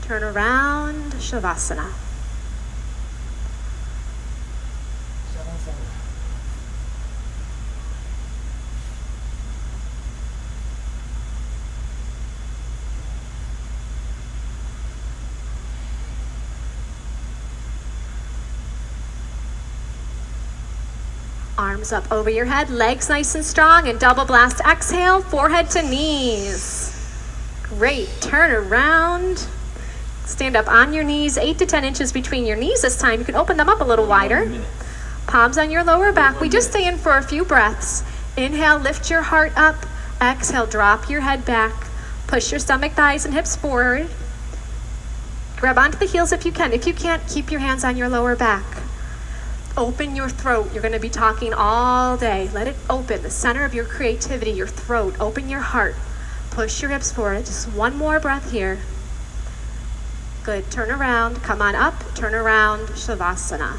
Turn around, Shavasana. Arms up over your head, legs nice and strong, and double blast. Exhale, forehead to knees. Great, turn around. Stand up on your knees, 8 to 10 inches between your knees this time. You can open them up a little wider. Palms on your lower back. We just stay in for a few breaths. Inhale, lift your heart up. Exhale, drop your head back. Push your stomach, thighs, and hips forward. Grab onto the heels if you can. If you can't, keep your hands on your lower back. Open your throat. You're going to be talking all day. Let it open, the center of your creativity, your throat. Open your heart. Push your hips forward. Just one more breath here. Good. Turn around. Come on up. Turn around. Shavasana.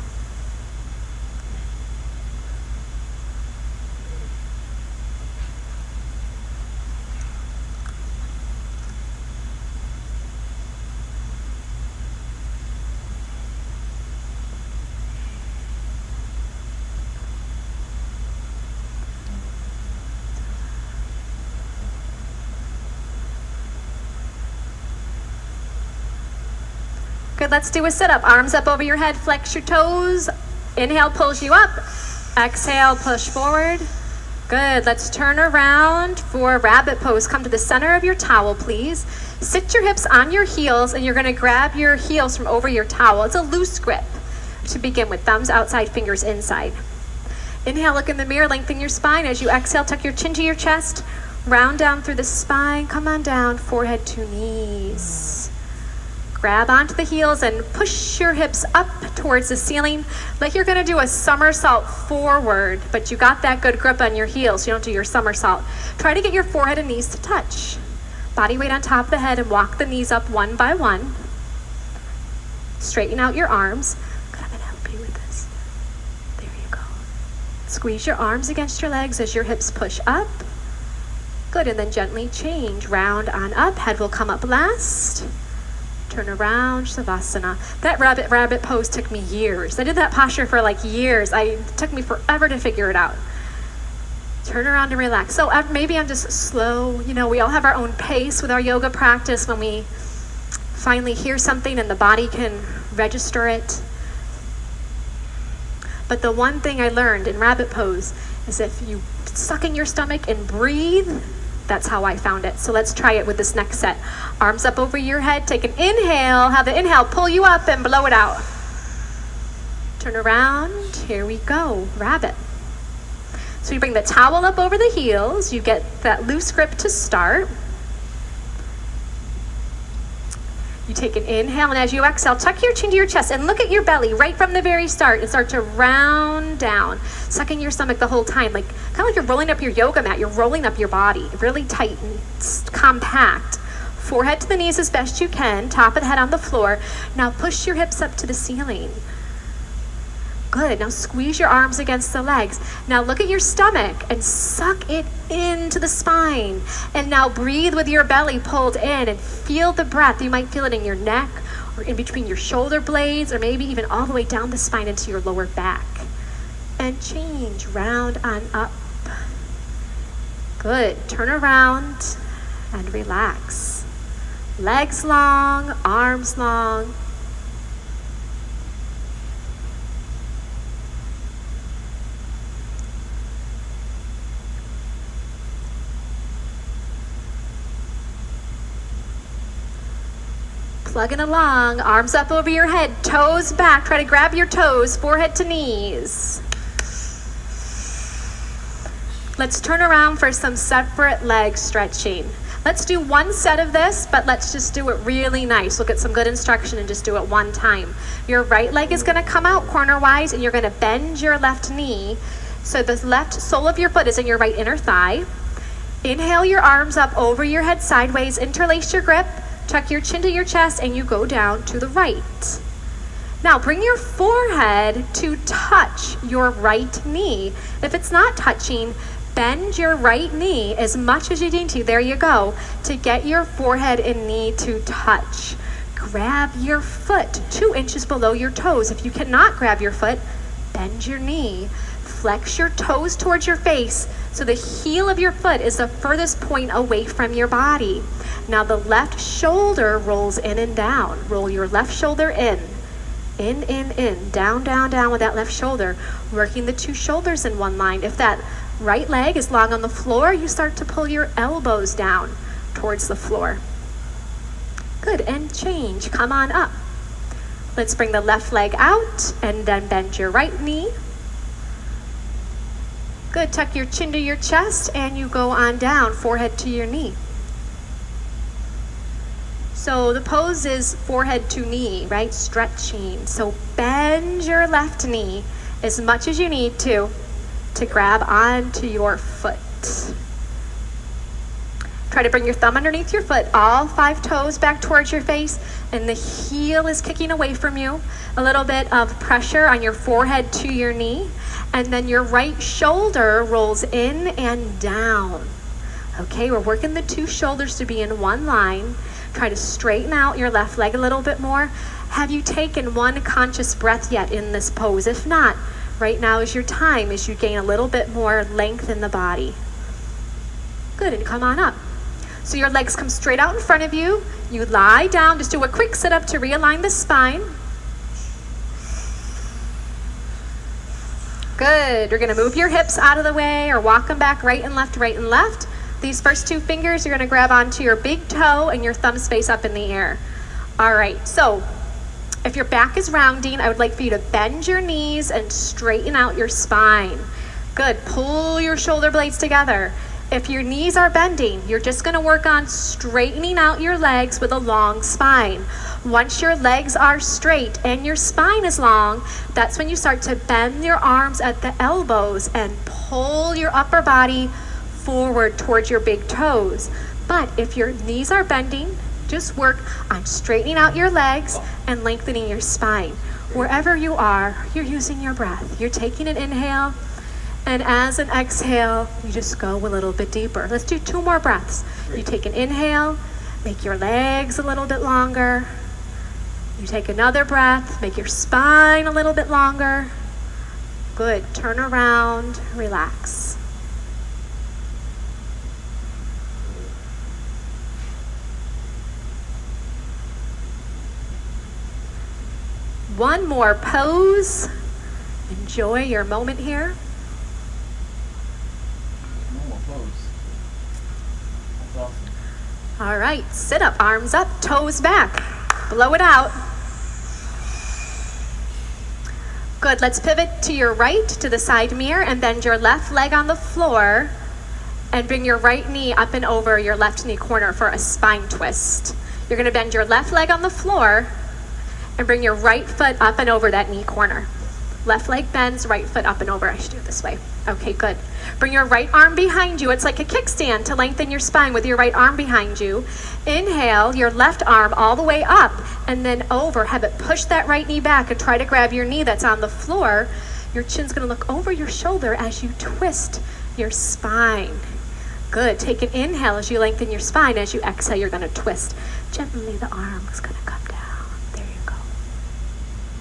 Good, let's do a sit-up. Arms up over your head, flex your toes. Inhale, pulls you up. Exhale, push forward. Good, let's turn around for rabbit pose. Come to the center of your towel, please. Sit your hips on your heels, and you're gonna grab your heels from over your towel. It's a loose grip to begin with. Thumbs outside, fingers inside. Inhale, look in the mirror, lengthen your spine. As you exhale, tuck your chin to your chest. Round down through the spine, come on down, forehead to knees. Grab onto the heels and push your hips up towards the ceiling like you're gonna do a somersault forward, but you got that good grip on your heels, so you don't do your somersault. Try to get your forehead and knees to touch. Body weight on top of the head and walk the knees up one by one. Straighten out your arms. Good, I'm gonna help you with this. There you go. Squeeze your arms against your legs as your hips push up. Good, and then gently change. Round on up, head will come up last. Turn around, Shavasana. That rabbit pose took me years. I did that posture for like years. It took me forever to figure it out. Turn around and relax. So maybe I'm just slow. You know, we all have our own pace with our yoga practice when we finally hear something and the body can register it. But the one thing I learned in rabbit pose as if you suck in your stomach and breathe. That's how I found it. So let's try it with this next set. Arms up over your head. Take an inhale. Have the inhale pull you up and blow it out. Turn around. Here we go. Rabbit. So you bring the towel up over the heels. You get that loose grip to start. You take an inhale, and as you exhale, tuck your chin to your chest and look at your belly right from the very start and start to round down, sucking your stomach the whole time, like kind of like you're rolling up your yoga mat. You're rolling up your body, really tight and compact. Forehead to the knees as best you can, top of the head on the floor. Now push your hips up to the ceiling. Good. Now squeeze your arms against the legs. Now look at your stomach and suck it into the spine. And now breathe with your belly pulled in and feel the breath. You might feel it in your neck or in between your shoulder blades or maybe even all the way down the spine into your lower back. And change. Round on up. Good. Turn around and relax. Legs long, arms long. Plugging along, arms up over your head, toes back. Try to grab your toes, forehead to knees. Let's turn around for some separate leg stretching. Let's do one set of this, but let's just do it really nice. We'll get some good instruction and just do it one time. Your right leg is gonna come out corner-wise and you're gonna bend your left knee. So the left sole of your foot is in your right inner thigh. Inhale your arms up over your head sideways, interlace your grip. Tuck your chin to your chest and you go down to the right. Now bring your forehead to touch your right knee. If it's not touching, bend your right knee as much as you need to. There you go. To get your forehead and knee to touch. Grab your foot 2 inches below your toes. If you cannot grab your foot, bend your knee. Flex your toes towards your face so the heel of your foot is the furthest point away from your body. Now the left shoulder rolls in and down. Roll your left shoulder in. In. Down, down, down with that left shoulder. Working the 2 shoulders in one line. If that right leg is long on the floor, you start to pull your elbows down towards the floor. Good, and change. Come on up. Let's bring the left leg out and then bend your right knee. Good, tuck your chin to your chest and you go on down, forehead to your knee. So the pose is forehead to knee, right? Stretching. So bend your left knee as much as you need to grab onto your foot. Try to bring your thumb underneath your foot, all 5 toes back towards your face, and the heel is kicking away from you. A little bit of pressure on your forehead to your knee, and then your right shoulder rolls in and down. Okay, we're working the 2 shoulders to be in one line. Try to straighten out your left leg a little bit more. Have you taken one conscious breath yet in this pose? If not, right now is your time as you gain a little bit more length in the body. Good, and come on up. So your legs come straight out in front of you. You lie down, just do a quick sit up to realign the spine. Good, you're gonna move your hips out of the way or walk them back right and left, right and left. These first 2 fingers, you're gonna grab onto your big toe and your thumbs face up in the air. All right, so if your back is rounding, I would like for you to bend your knees and straighten out your spine. Good, pull your shoulder blades together. If your knees are bending, you're just gonna work on straightening out your legs with a long spine. Once your legs are straight and your spine is long, that's when you start to bend your arms at the elbows and pull your upper body forward towards your big toes. But if your knees are bending, just work on straightening out your legs and lengthening your spine. Wherever you are, you're using your breath. You're taking an inhale, and as an exhale, you just go a little bit deeper. Let's do 2 more breaths. You take an inhale, make your legs a little bit longer. You take another breath, make your spine a little bit longer. Good, turn around, relax. One more pose. Enjoy your moment here. All right, sit up, arms up, toes back. Blow it out. Good, let's pivot to your right, to the side mirror, and bend your left leg on the floor, and bring your right knee up and over your left knee corner for a spine twist. You're gonna bend your left leg on the floor, and bring your right foot up and over that knee corner. Left leg bends, right foot up and over. I should do it this way. Okay, good. Bring your right arm behind you. It's like a kickstand to lengthen your spine with your right arm behind you. Inhale, your left arm all the way up and then over. Have it push that right knee back and try to grab your knee that's on the floor. Your chin's gonna look over your shoulder as you twist your spine. Good. Take an inhale as you lengthen your spine. As you exhale, you're gonna twist. Gently, the arm is gonna come down. There you go.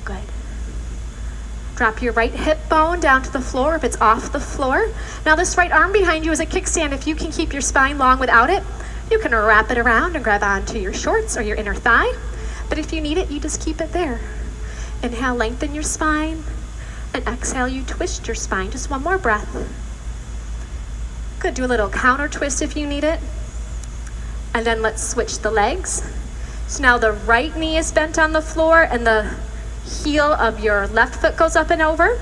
Good. Drop your right hip bone down to the floor if it's off the floor. Now this right arm behind you is a kickstand. If you can keep your spine long without it, you can wrap it around and grab onto your shorts or your inner thigh. But if you need it, you just keep it there. Inhale, lengthen your spine. And exhale, you twist your spine. Just one more breath. Good, do a little counter twist if you need it. And then let's switch the legs. So now the right knee is bent on the floor and the heel of your left foot goes up and over.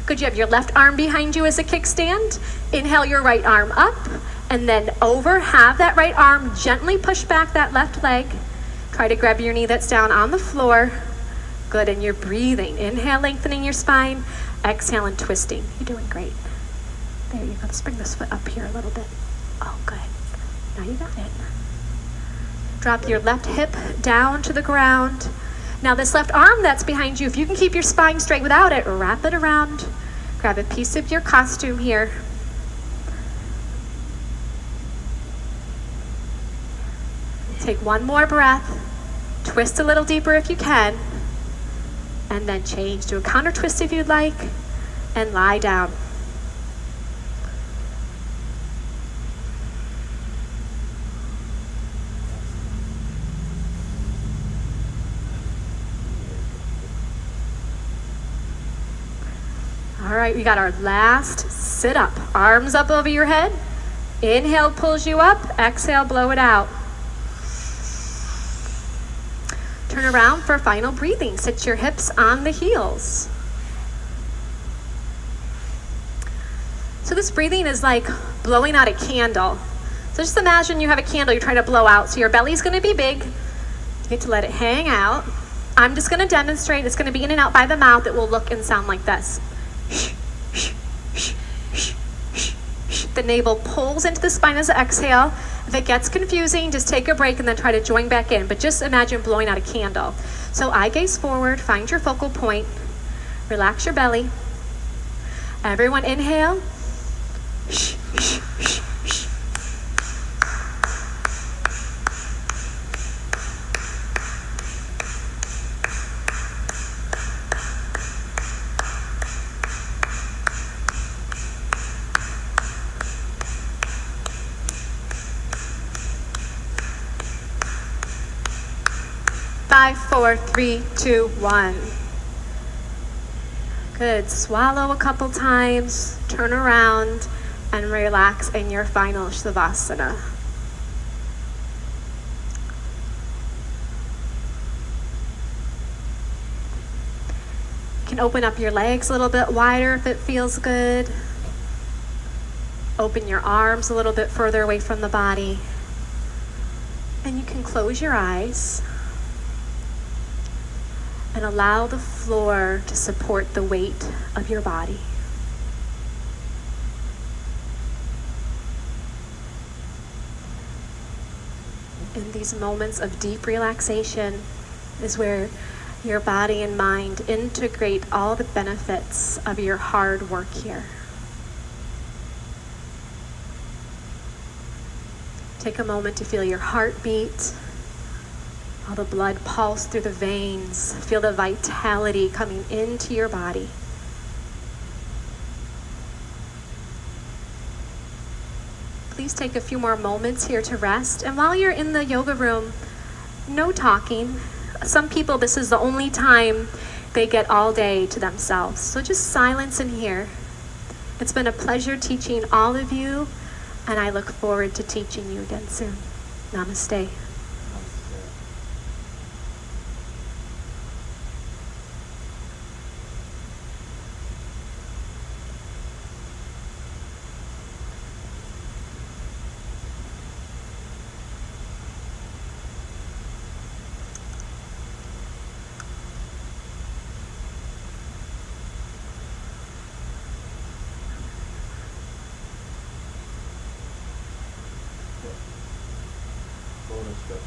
Good, you have your left arm behind you as a kickstand. Inhale your right arm up and then over. Have that right arm gently push back that left leg. Try to grab your knee that's down on the floor. Good, and you're breathing. Inhale, lengthening your spine. Exhale and twisting. You're doing great. There you go. Let's bring this foot up here a little bit. Oh, good. Now you got it. Drop your left hip down to the ground. Now this left arm that's behind you, if you can keep your spine straight without it, wrap it around. Grab a piece of your costume here. Take one more breath. Twist a little deeper if you can. And then change. Do a counter twist if you'd like. And lie down. All right, we got our last sit up. Arms up over your head. Inhale pulls you up. Exhale, blow it out. Turn around for final breathing. Sit your hips on the heels. So this breathing is like blowing out a candle. So just imagine you have a candle you're trying to blow out. So your belly's going to be big. You get to let it hang out. I'm just going to demonstrate. It's going to be in and out by the mouth. It will look and sound like this. The navel pulls into the spine as an exhale. If it gets confusing, just take a break and then try to join back in. But just imagine blowing out a candle. So eye gaze forward, find your focal point, relax your belly. Everyone inhale. 5, 4, 3, 2, 1. Good. Swallow a couple times, turn around, and relax in your final Shavasana. You can open up your legs a little bit wider if it feels good. Open your arms a little bit further away from the body. And you can close your eyes and allow the floor to support the weight of your body. In these moments of deep relaxation is where your body and mind integrate all the benefits of your hard work here. Take a moment to feel your heartbeat, all the blood pulse through the veins. Feel the vitality coming into your body. Please take a few more moments here to rest. And while you're in the yoga room, no talking. Some people, this is the only time they get all day to themselves. So just silence in here. It's been a pleasure teaching all of you, and I look forward to teaching you again soon. Namaste. Bonus stretches.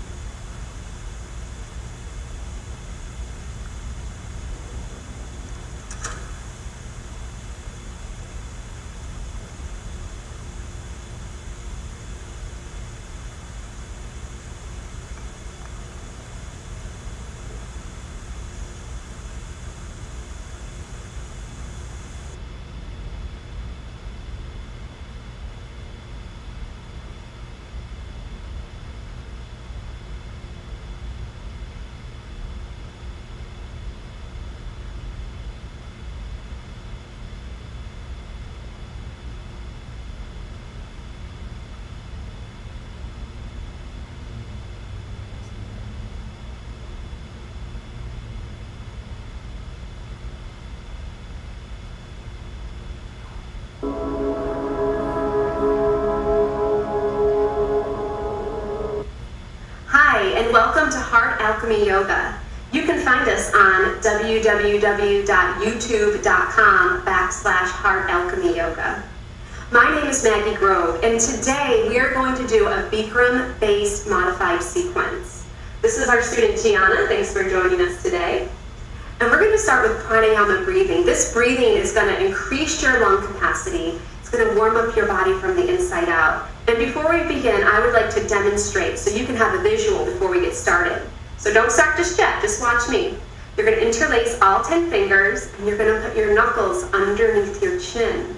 Hi, and welcome to Heart Alchemy Yoga. You can find us on www.youtube.com/Heart Alchemy Yoga. My name is Maggie Grove, and today we are going to do a Bikram-based modified sequence. This is our student Gianna. Thanks for joining us today. And we're going to start with pranayama breathing. This breathing is going to increase your lung capacity. It's going to warm up your body from the inside out. And before we begin, I would like to demonstrate so you can have a visual before we get started. So don't start just yet, just watch me. You're going to interlace all 10 fingers, and you're going to put your knuckles underneath your chin.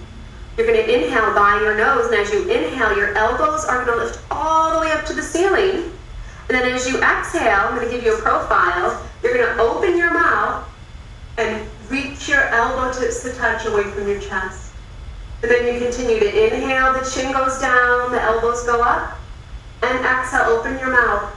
You're going to inhale by your nose, and as you inhale, your elbows are going to lift all the way up to the ceiling. And then as you exhale, I'm going to give you a profile. You're going to open your mouth and reach your elbow tips to touch away from your chest. And then you continue to inhale, the chin goes down, the elbows go up. And exhale, open your mouth.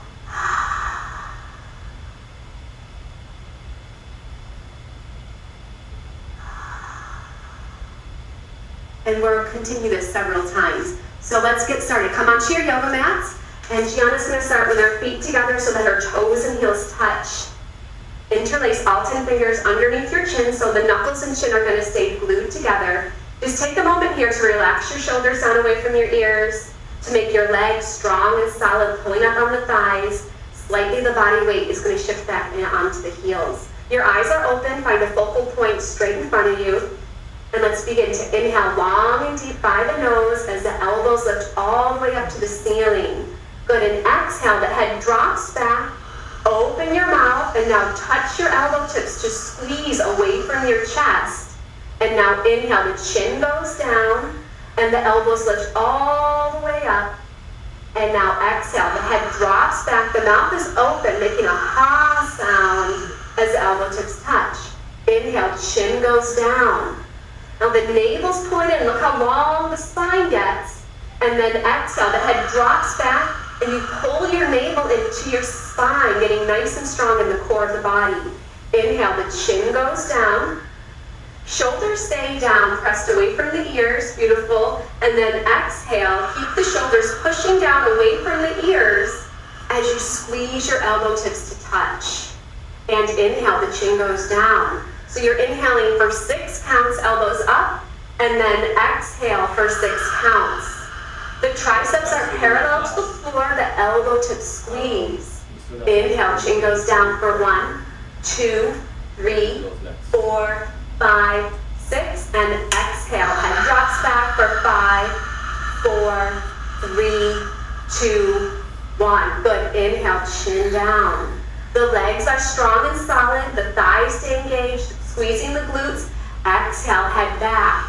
And we'll continue this several times. So let's get started. Come onto your yoga mats. And Gianna's going to start with her feet together so that her toes and heels touch. Interlace all 10 fingers underneath your chin so the knuckles and chin are going to stay glued together. Just take a moment here to relax your shoulders down away from your ears, to make your legs strong and solid, pulling up on the thighs. Slightly the body weight is going to shift back onto the heels. Your eyes are open, find a focal point straight in front of you. And let's begin to inhale long and deep by the nose as the elbows lift all the way up to the ceiling. Good, and exhale, the head drops back. Open your mouth and now touch your elbow tips to squeeze away from your chest. And now inhale, the chin goes down and the elbows lift all the way up. And now exhale, the head drops back, the mouth is open, making a ha sound as the elbow tips touch. Inhale, chin goes down. Now the navel's pulling in, look how long the spine gets. And then exhale, the head drops back and you pull your navel into your spine, getting nice and strong in the core of the body. Inhale, the chin goes down. Shoulders stay down, pressed away from the ears, beautiful. And then exhale, keep the shoulders pushing down away from the ears as you squeeze your elbow tips to touch. And inhale, the chin goes down. So you're inhaling for 6 counts, elbows up, and then exhale for 6 counts. The triceps are parallel to the floor, the elbow tips squeeze. Inhale, chin goes down for 1, 2, 3, 4, 5, 6, and exhale. Head drops back for 5, 4, 3, 2, 1. Good. Inhale, chin down. The legs are strong and solid. The thighs stay engaged, squeezing the glutes. Exhale, head back.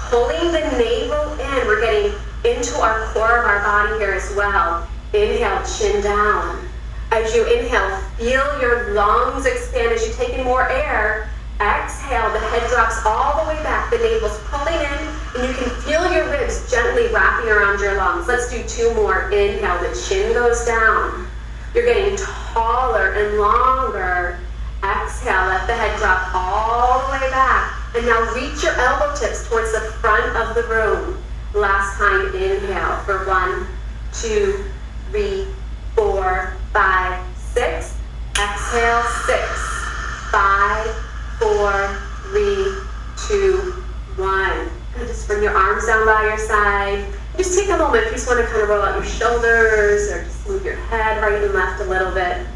Pulling the navel in. We're getting into our core of our body here as well. Inhale, chin down. As you inhale, feel your lungs expand as you take in more air. Exhale, the head drops all the way back, the navel's pulling in, and you can feel your ribs gently really wrapping around your lungs. Let's do 2 more. Inhale, the chin goes down. You're getting taller and longer. Exhale, let the head drop all the way back. And now reach your elbow tips towards the front of the room. Last time, inhale for 1, 2, 3, 4, 5, 6. Exhale, 6, 5, 4, 3, 2, 1. Good, just bring your arms down by your side. Just take a moment if you just want to kind of roll out your shoulders or just move your head right and left a little bit.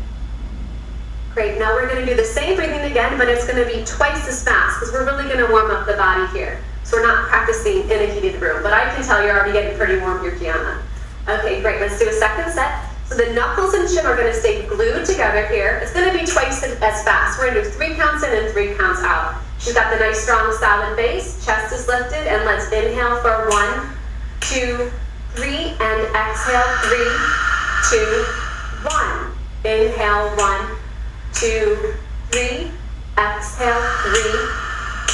Great, now we're going to do the same breathing again, but it's going to be twice as fast because we're really going to warm up the body here. So we're not practicing in a heated room, but I can tell you're already getting pretty warm here, Gianna. Okay, great, let's do a second set. So the knuckles and chin are going to stay glued together here. It's going to be twice as fast. We're going to do 3 counts in and 3 counts out. She's got the nice, strong, solid base. Chest is lifted, and let's inhale for 1, 2, 3, and exhale, 3, 2, 1. Inhale, 1, 2, 3, exhale, 3,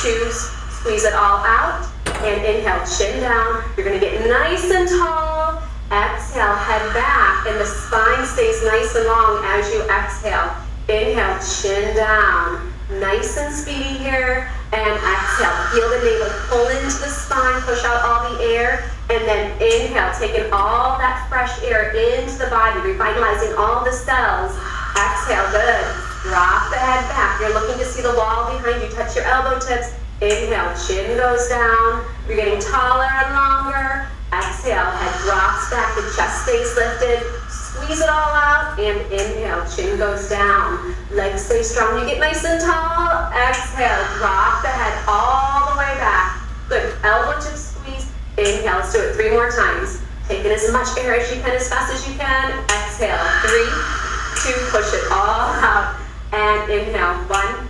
2, squeeze it all out, and inhale, chin down. You're going to get nice and tall. Exhale, head back, and the spine stays nice and long as you exhale. Inhale, chin down. Nice and speedy here, and exhale. Feel the navel pull into the spine, push out all the air, and then inhale, taking all that fresh air into the body, revitalizing all the cells. Exhale, good. Drop the head back. You're looking to see the wall behind you. Touch your elbow tips. Inhale, chin goes down. You're getting taller and longer. Exhale, head drops back, the chest stays lifted. Squeeze it all out, and inhale, chin goes down. Legs stay strong, you get nice and tall. Exhale, drop the head all the way back. Good, elbow tip squeeze. Inhale, let's do it 3 more times. Take in as much air as you can, as fast as you can. Exhale, 3, 2, push it all out. And inhale, 1,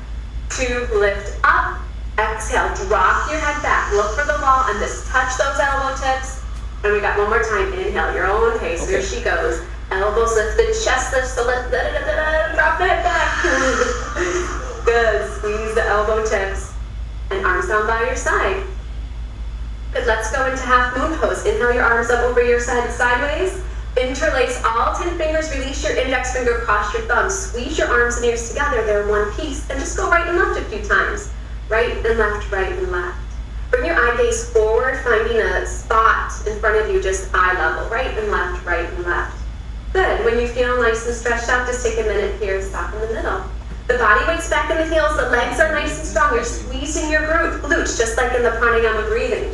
2, lift up. Exhale, drop your head back. Look for the wall and just touch those elbow tips. And we got 1 more time. Inhale, your own pace. Okay. There she goes. Elbows lifted, chest lifts, so lift, drop the head back. Good, squeeze the elbow tips. And arms down by your side. Good, let's go into half moon pose. Inhale your arms up over your side sideways. Interlace all 10 fingers, release your index finger, cross your thumbs. Squeeze your arms and ears together, they're one piece. And just go right and left a few times. Right and left, right and left. Bring your eye gaze forward, finding a spot in front of you, just eye level. Right and left, right and left. Good. When you feel nice and stretched out, just take a minute here, stop in the middle. The body weight's back in the heels, the legs are nice and strong. You're squeezing your glutes, just like in the pranayama breathing.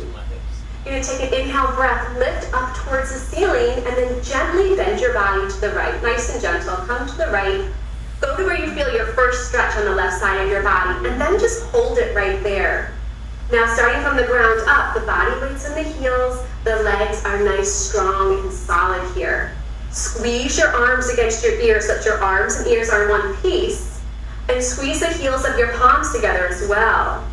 You're going to take an inhale breath, lift up towards the ceiling, and then gently bend your body to the right. Nice and gentle. Come to the right. Go to where you feel your first stretch on the left side of your body, and then just hold it right there. Now, starting from the ground up, the body weight's in the heels, the legs are nice, strong, and solid here. Squeeze your arms against your ears so that your arms and ears are in one piece, and squeeze the heels of your palms together as well.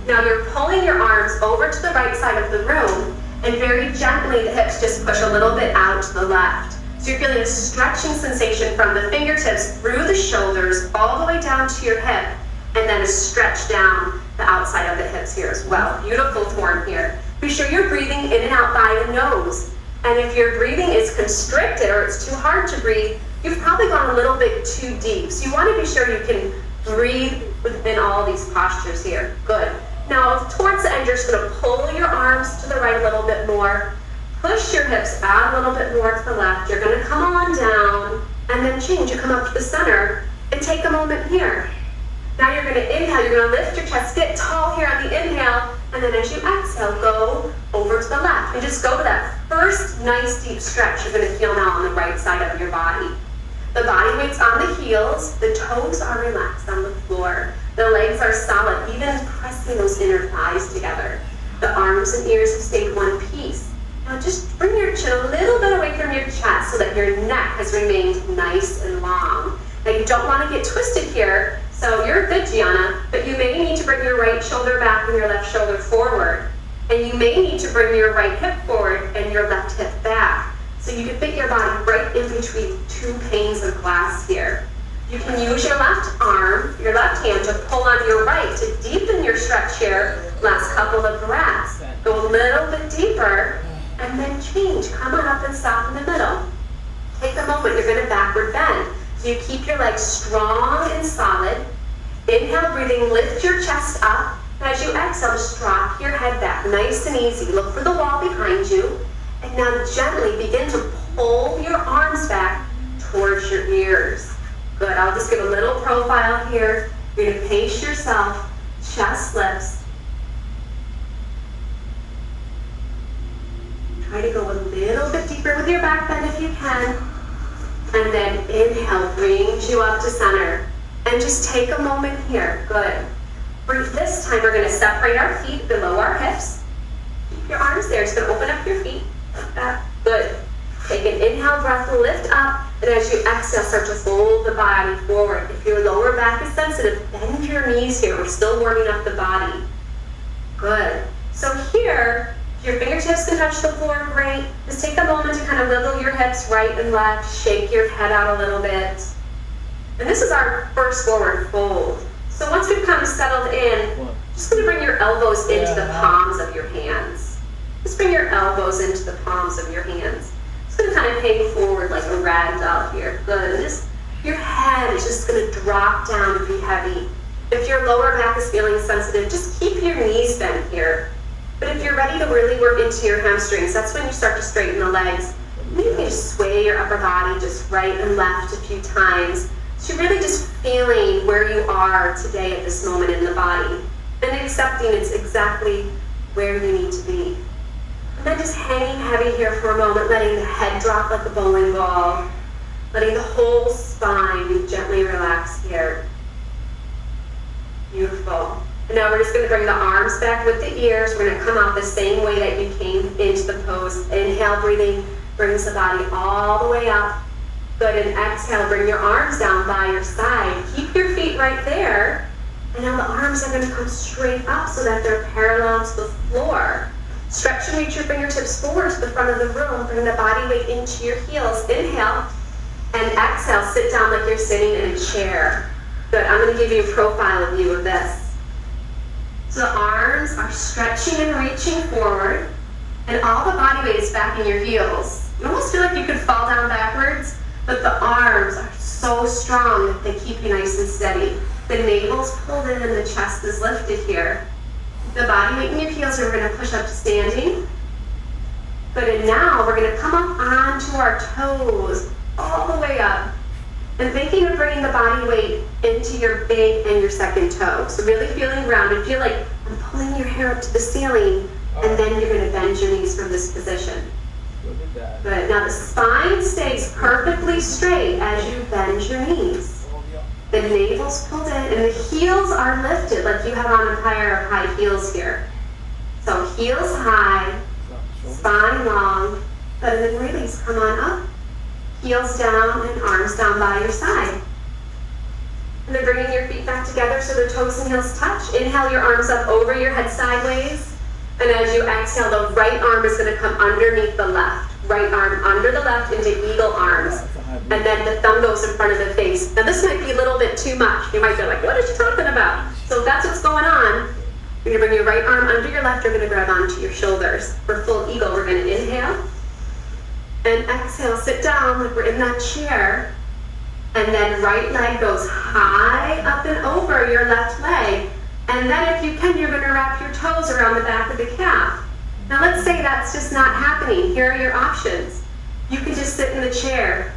Now you're pulling your arms over to the right side of the room, and very gently the hips just push a little bit out to the left. So you're feeling a stretching sensation from the fingertips through the shoulders all the way down to your hip, and then a stretch down the outside of the hips here as well. Beautiful form here. Be sure you're breathing in and out by the nose. And if your breathing is constricted or it's too hard to breathe, you've probably gone a little bit too deep. So you want to be sure you can breathe within all these postures here. Good. Now, towards the end, you're just going to pull your arms to the right a little bit more. Push your hips out a little bit more to the left. You're going to come on down and then change. You come up to the center and take a moment here. Now you're going to inhale. You're going to lift your chest, get tall here on the inhale, and then as you exhale, go over to the left. And just go to that first nice deep stretch you're going to feel now on the right side of your body. The body weight's on the heels. The toes are relaxed on the floor. The legs are solid, even pressing those inner thighs together. The arms and ears have stayed one piece. Now just bring your chin a little bit away from your chest so that your neck has remained nice and long. Now you don't want to get twisted here, so you're good, Gianna, but you may need to bring your right shoulder back and your left shoulder forward. And you may need to bring your right hip forward and your left hip back. So you can fit your body right in between 2 panes of glass here. You can use your left arm, your left hand to pull on your right to deepen your stretch here. Last couple of breaths. Go a little bit deeper. And and then change. Come on up and stop in the middle. Take a moment, you're gonna backward bend. So you keep your legs strong and solid. Inhale, breathing, lift your chest up. And as you exhale, just drop your head back, nice and easy. Look for the wall behind you. And now gently begin to pull your arms back towards your ears. Good, I'll just give a little profile here. You're gonna pace yourself, chest lifts. Try to go a little bit deeper with your back bend if you can. And then inhale, brings you up to center. And just take a moment here, good. This time we're gonna separate our feet below our hips. Keep your arms there, it's gonna open up your feet. Good. Take an inhale breath, lift up, and as you exhale, start to fold the body forward. If your lower back is sensitive, bend your knees here. We're still warming up the body. Good. So here, your fingertips can touch the floor, great. Just take a moment to kind of wiggle your hips right and left, shake your head out a little bit. And this is our first forward fold. So once we've kind of settled in, just gonna bring your elbows into the palms of your hands. Just bring your elbows into the palms of your hands. Just gonna kind of hang forward like a rag doll here. Good. And just your head is just gonna drop down and be heavy. If your lower back is feeling sensitive, just keep your knees bent here. But if you're ready to really work into your hamstrings, that's when you start to straighten the legs. And you can just sway your upper body just right and left a few times. So you're really just feeling where you are today at this moment in the body and accepting it's exactly where you need to be. And then just hanging heavy here for a moment, letting the head drop like a bowling ball, letting the whole spine gently relax here. Beautiful. And now we're just going to bring the arms back with the ears. We're going to come out the same way that you came into the pose. Inhale, breathing, brings the body all the way up. Good, and exhale, bring your arms down by your side. Keep your feet right there. And now the arms are going to come straight up so that they're parallel to the floor. Stretch and reach your fingertips forward to the front of the room. Bring the body weight into your heels. Inhale, and exhale, sit down like you're sitting in a chair. Good, I'm going to give you a profile view of this. So the arms are stretching and reaching forward, and all the body weight is back in your heels. You almost feel like you could fall down backwards, but the arms are so strong that they keep you nice and steady. The navel's pulled in and the chest is lifted here. The body weight in your heels, we're going to push up to standing. Good, and now we're going to come up onto our toes, all the way up. And thinking of bringing the body weight into your big and your second toe. So really feeling rounded. Feel like I'm pulling your hair up to the ceiling, and then you're going to bend your knees from this position. Look at that. Good. Now the spine stays perfectly straight as you bend your knees. The navel's pulled in, and the heels are lifted like you have on a pair of high heels here. So heels high, spine long, but then release. Come on up. Heels down and arms down by your side. And then bringing your feet back together so the toes and heels touch. Inhale your arms up over your head sideways. And as you exhale, the right arm is going to come underneath the left. Right arm under the left into eagle arms. And then the thumb goes in front of the face. Now this might be a little bit too much. You might be like, what is she talking about? So that's what's going on. You're going to bring your right arm under your left. You're going to grab onto your shoulders. For full eagle, we're going to inhale. And exhale, sit down like we're in that chair. And then right leg goes high up and over your left leg. And then if you can, you're going to wrap your toes around the back of the calf. Now let's say that's just not happening. Here are your options. You can just sit in the chair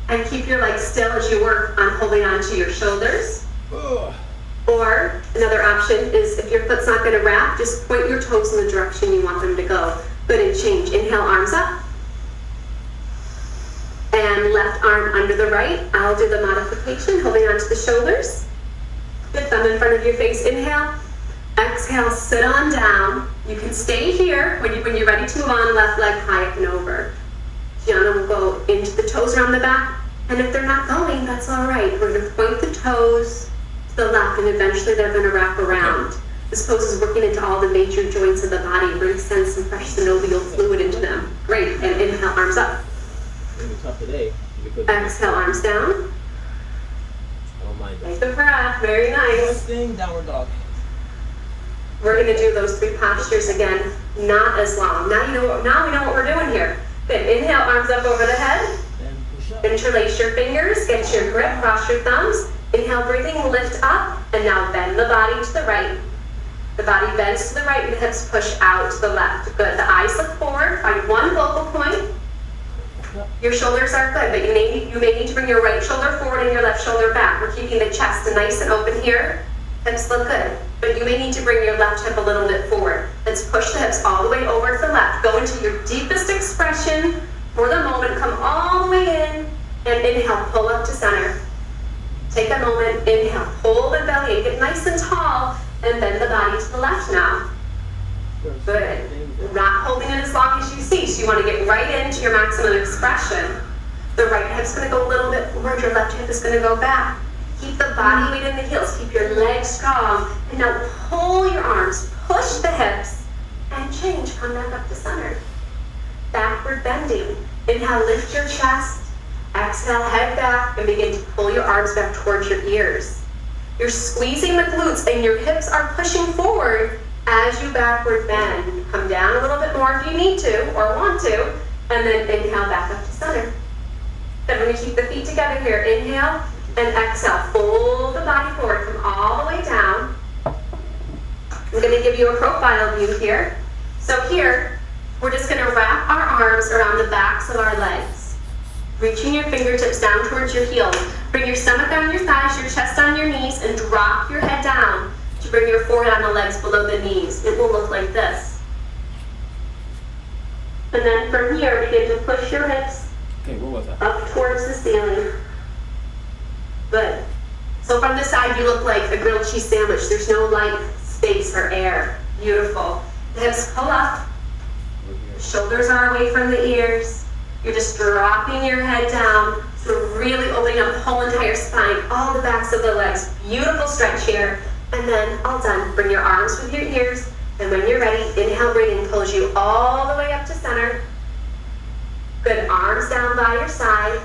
and keep your legs still as you work on holding onto your shoulders. Or another option is if your foot's not going to wrap, just point your toes in the direction you want them to go. Good, and change. Inhale, arms up. And left arm under the right. I'll do the modification, holding onto the shoulders. Good, thumb in front of your face. Inhale. Exhale, sit on down. You can stay here. When you're ready to move on, left leg high up and over. Gianna will go into the toes around the back. And if they're not going, that's all right. We're going to point the toes to the left, and eventually they're going to wrap around. This pose is working into all the major joints of the body. Bring sense and fresh synovial fluid into them. Great. And inhale, arms up. Tough today. Exhale, arms down. I don't mind that. Take the breath. Very nice. Thing, downward dog. We're going to do those three postures again not as long. Now we know what we're doing here. Good, inhale, arms up over the head. Then push up. Interlace your fingers, get your grip, cross your thumbs. Inhale, breathing, lift up, and now bend the body to the right. The body bends to the right and the hips push out to the left. Good, the eyes look forward, find one focal point. Your shoulders are good, but you may need to bring your right shoulder forward and your left shoulder back. We're keeping the chest nice and open here. Hips look good, but you may need to bring your left hip a little bit forward. Let's push the hips all the way over to the left. Go into your deepest expression for the moment. Come all the way in and inhale, pull up to center. Take a moment, inhale, hold the belly and get nice and tall and bend the body to the left now. Good. Not holding it as long as you see, so you want to get right into your maximum expression. The right hip's going to go a little bit forward, your left hip is going to go back. Keep the body weight in the heels, keep your legs strong, and now pull your arms, push the hips, and change, come back up to center. Backward bending. Inhale, lift your chest, exhale, head back, and begin to pull your arms back towards your ears. You're squeezing the glutes and your hips are pushing forward as you backward bend. Come down a little bit more if you need to or want to, and then inhale back up to center. Then we're going to keep the feet together here. Inhale and exhale. Fold the body forward. Come all the way down. I'm going to give you a profile view here. So here, we're just going to wrap our arms around the backs of our legs. Reaching your fingertips down towards your heels. Bring your stomach on your thighs, your chest on your knees, and drop your head down to bring your forehead on the legs below the knees. It will look like this. And then from here, begin to push your hips Okay, what was that? up towards the ceiling. Good. So from the side, you look like a grilled cheese sandwich. There's no light, space, or air. Beautiful. The hips pull up. Shoulders are away from the ears. You're just dropping your head down. So really opening up the whole entire spine, all the backs of the legs. Beautiful stretch here. And then, all done. Bring your arms with your ears. And when you're ready, inhale, breathing pulls you all the way up to center. Good, arms down by your side.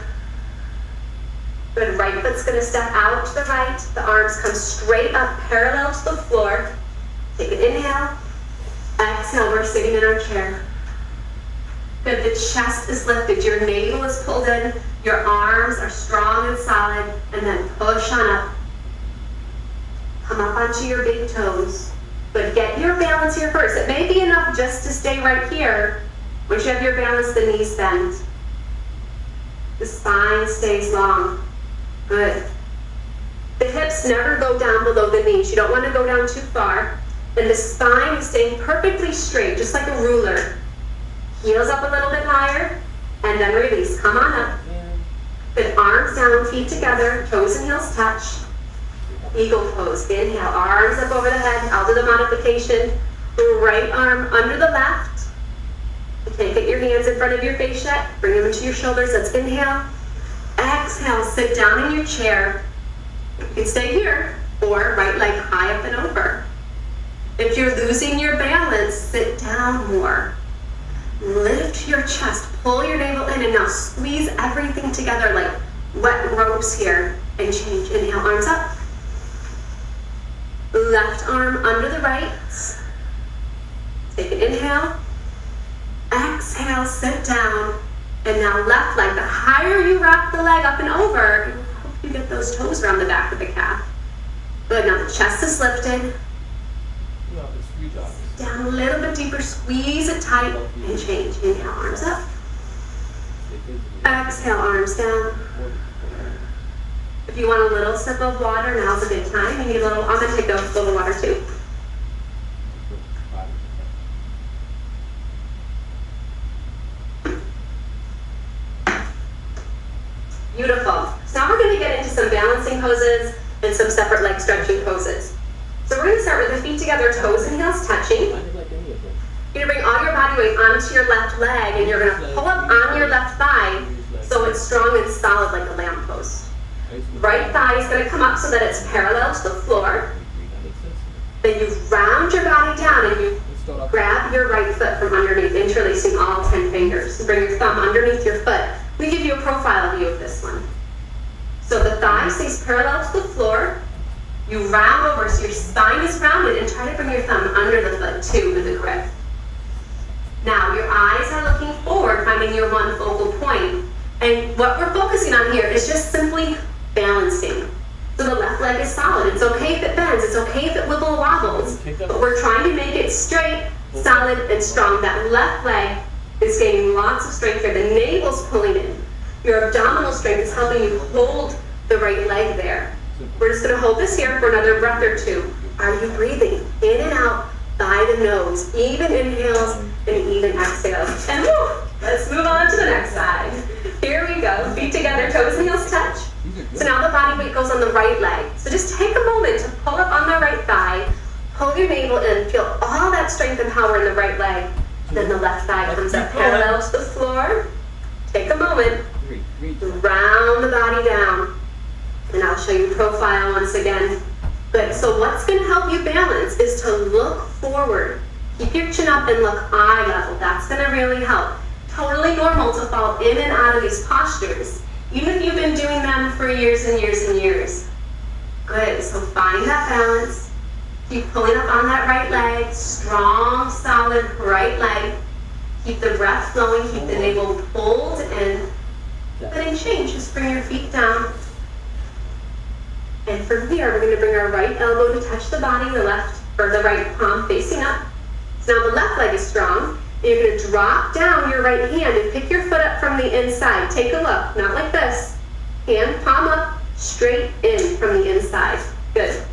Good, right foot's gonna step out to the right. The arms come straight up, parallel to the floor. Take an inhale. Exhale, we're sitting in our chair. Good, the chest is lifted, your navel is pulled in, your arms are strong and solid, and then push on up. Come up onto your big toes. But get your balance here first. It may be enough just to stay right here. Once you have your balance, the knees bend. The spine stays long. Good. The hips never go down below the knees. You don't want to go down too far. And the spine is staying perfectly straight, just like a ruler. Heels up a little bit higher, and then release. Come on up. Good, arms down, feet together, toes and heels touch. Eagle pose. Inhale, arms up over the head. I'll do the modification. Right arm under the left. You can't get your hands in front of your face yet. Bring them into your shoulders. Let's inhale. Exhale, sit down in your chair. You can stay here, or right leg high up and over. If you're losing your balance, sit down more. Lift your chest, pull your navel in, and now squeeze everything together like wet ropes here. And change. Inhale, arms up. Left arm under the right. Take an inhale. Exhale, sit down. And now left leg. The higher you rock the leg up and over, I hope you get those toes around the back of the calf. Good, now the chest is lifted. No, it's 3 jobs. Down a little bit deeper, squeeze it tight, and change. Inhale, arms up. Exhale, arms down. If you want a little sip of water, now's a good time. You need a little, I'm gonna take a little water too. Beautiful. So now we're going to get into some balancing poses and some separate leg stretching poses. So we're going to start with the feet together, toes and heels touching. You're going to bring all your body weight onto your left leg, and you're going to pull up on your left thigh so it's strong and solid like a lamppost. Right thigh is going to come up so that it's parallel to the floor. Then you round your body down and you grab your right foot from underneath, interlacing all 10 fingers. Bring your thumb underneath your foot. Let me give you a profile view of this one. So the thigh stays parallel to the floor. You round over so your spine is rounded, and try to bring your thumb under the foot too with a grip. Now your eyes are looking forward, finding your one focal point. And what we're focusing on here is just simply balancing. So the left leg is solid. It's okay if it bends. It's okay if it wibble wobbles. But we're trying to make it straight, solid, and strong. That left leg is gaining lots of strength here. The navel's pulling in. Your abdominal strength is helping you hold the right leg there. We're just going to hold this here for another breath or two. Are you breathing in and out by the nose? Even inhales and even exhales. And woo, let's move on to the next side. Here we go. Feet together, toes and heels touch. So now the body weight goes on the right leg. So just take a moment to pull up on the right thigh, pull your navel in, feel all that strength and power in the right leg. Then the left thigh comes up parallel to the floor. Take a moment, round the body down. And I'll show you profile once again. Good, so what's gonna help you balance is to look forward. Keep your chin up and look eye level. That's gonna really help. Totally normal to fall in and out of these postures, even if you've been doing them for years and years and years. Good, so find that balance. Keep pulling up on that right leg, strong, solid right leg. Keep the breath flowing, keep the navel pulled, and then change. Just bring your feet down. And from here, we're going to bring our right elbow to touch the body, the left, or the right palm facing up. So now the left leg is strong. You're going to drop down your right hand and pick your foot up from the inside. Take a look, not like this. Hand, palm up, straight in from the inside. Good.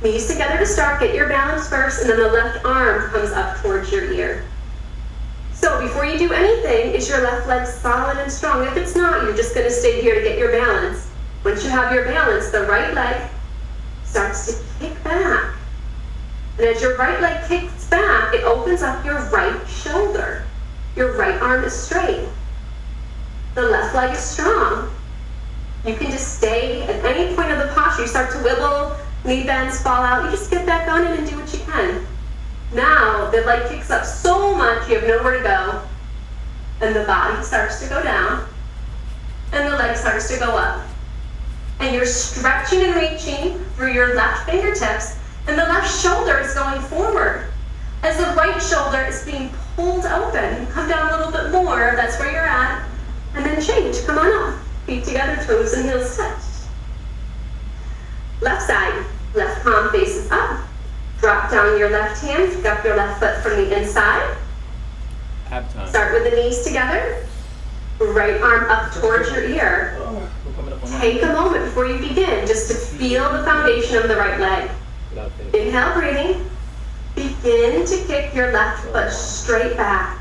Knees together to start, get your balance first, and then the left arm comes up towards your ear. So before you do anything, is your left leg solid and strong? If it's not, you're just going to stay here to get your balance. Once you have your balance, the right leg starts to kick back. And as your right leg kicks back, it opens up your right shoulder. Your right arm is straight. The left leg is strong. You can just stay at any point of the posture. You start to wibble, knee bends, fall out. You just get back on it and do what you can. Now, the leg kicks up so much, you have nowhere to go. And the body starts to go down. And the leg starts to go up. And you're stretching and reaching through your left fingertips, and the left shoulder is going forward. As the right shoulder is being pulled open, come down a little bit more, that's where you're at, and then change, come on up. Feet together, toes and heels touch. Left side, left palm faces up. Drop down your left hand, pick up your left foot from the inside. Ab time. Start with the knees together. Right arm up towards your ear. Take a moment before you begin just to feel the foundation of the right leg. Inhale, breathing. Begin to kick your left foot straight back.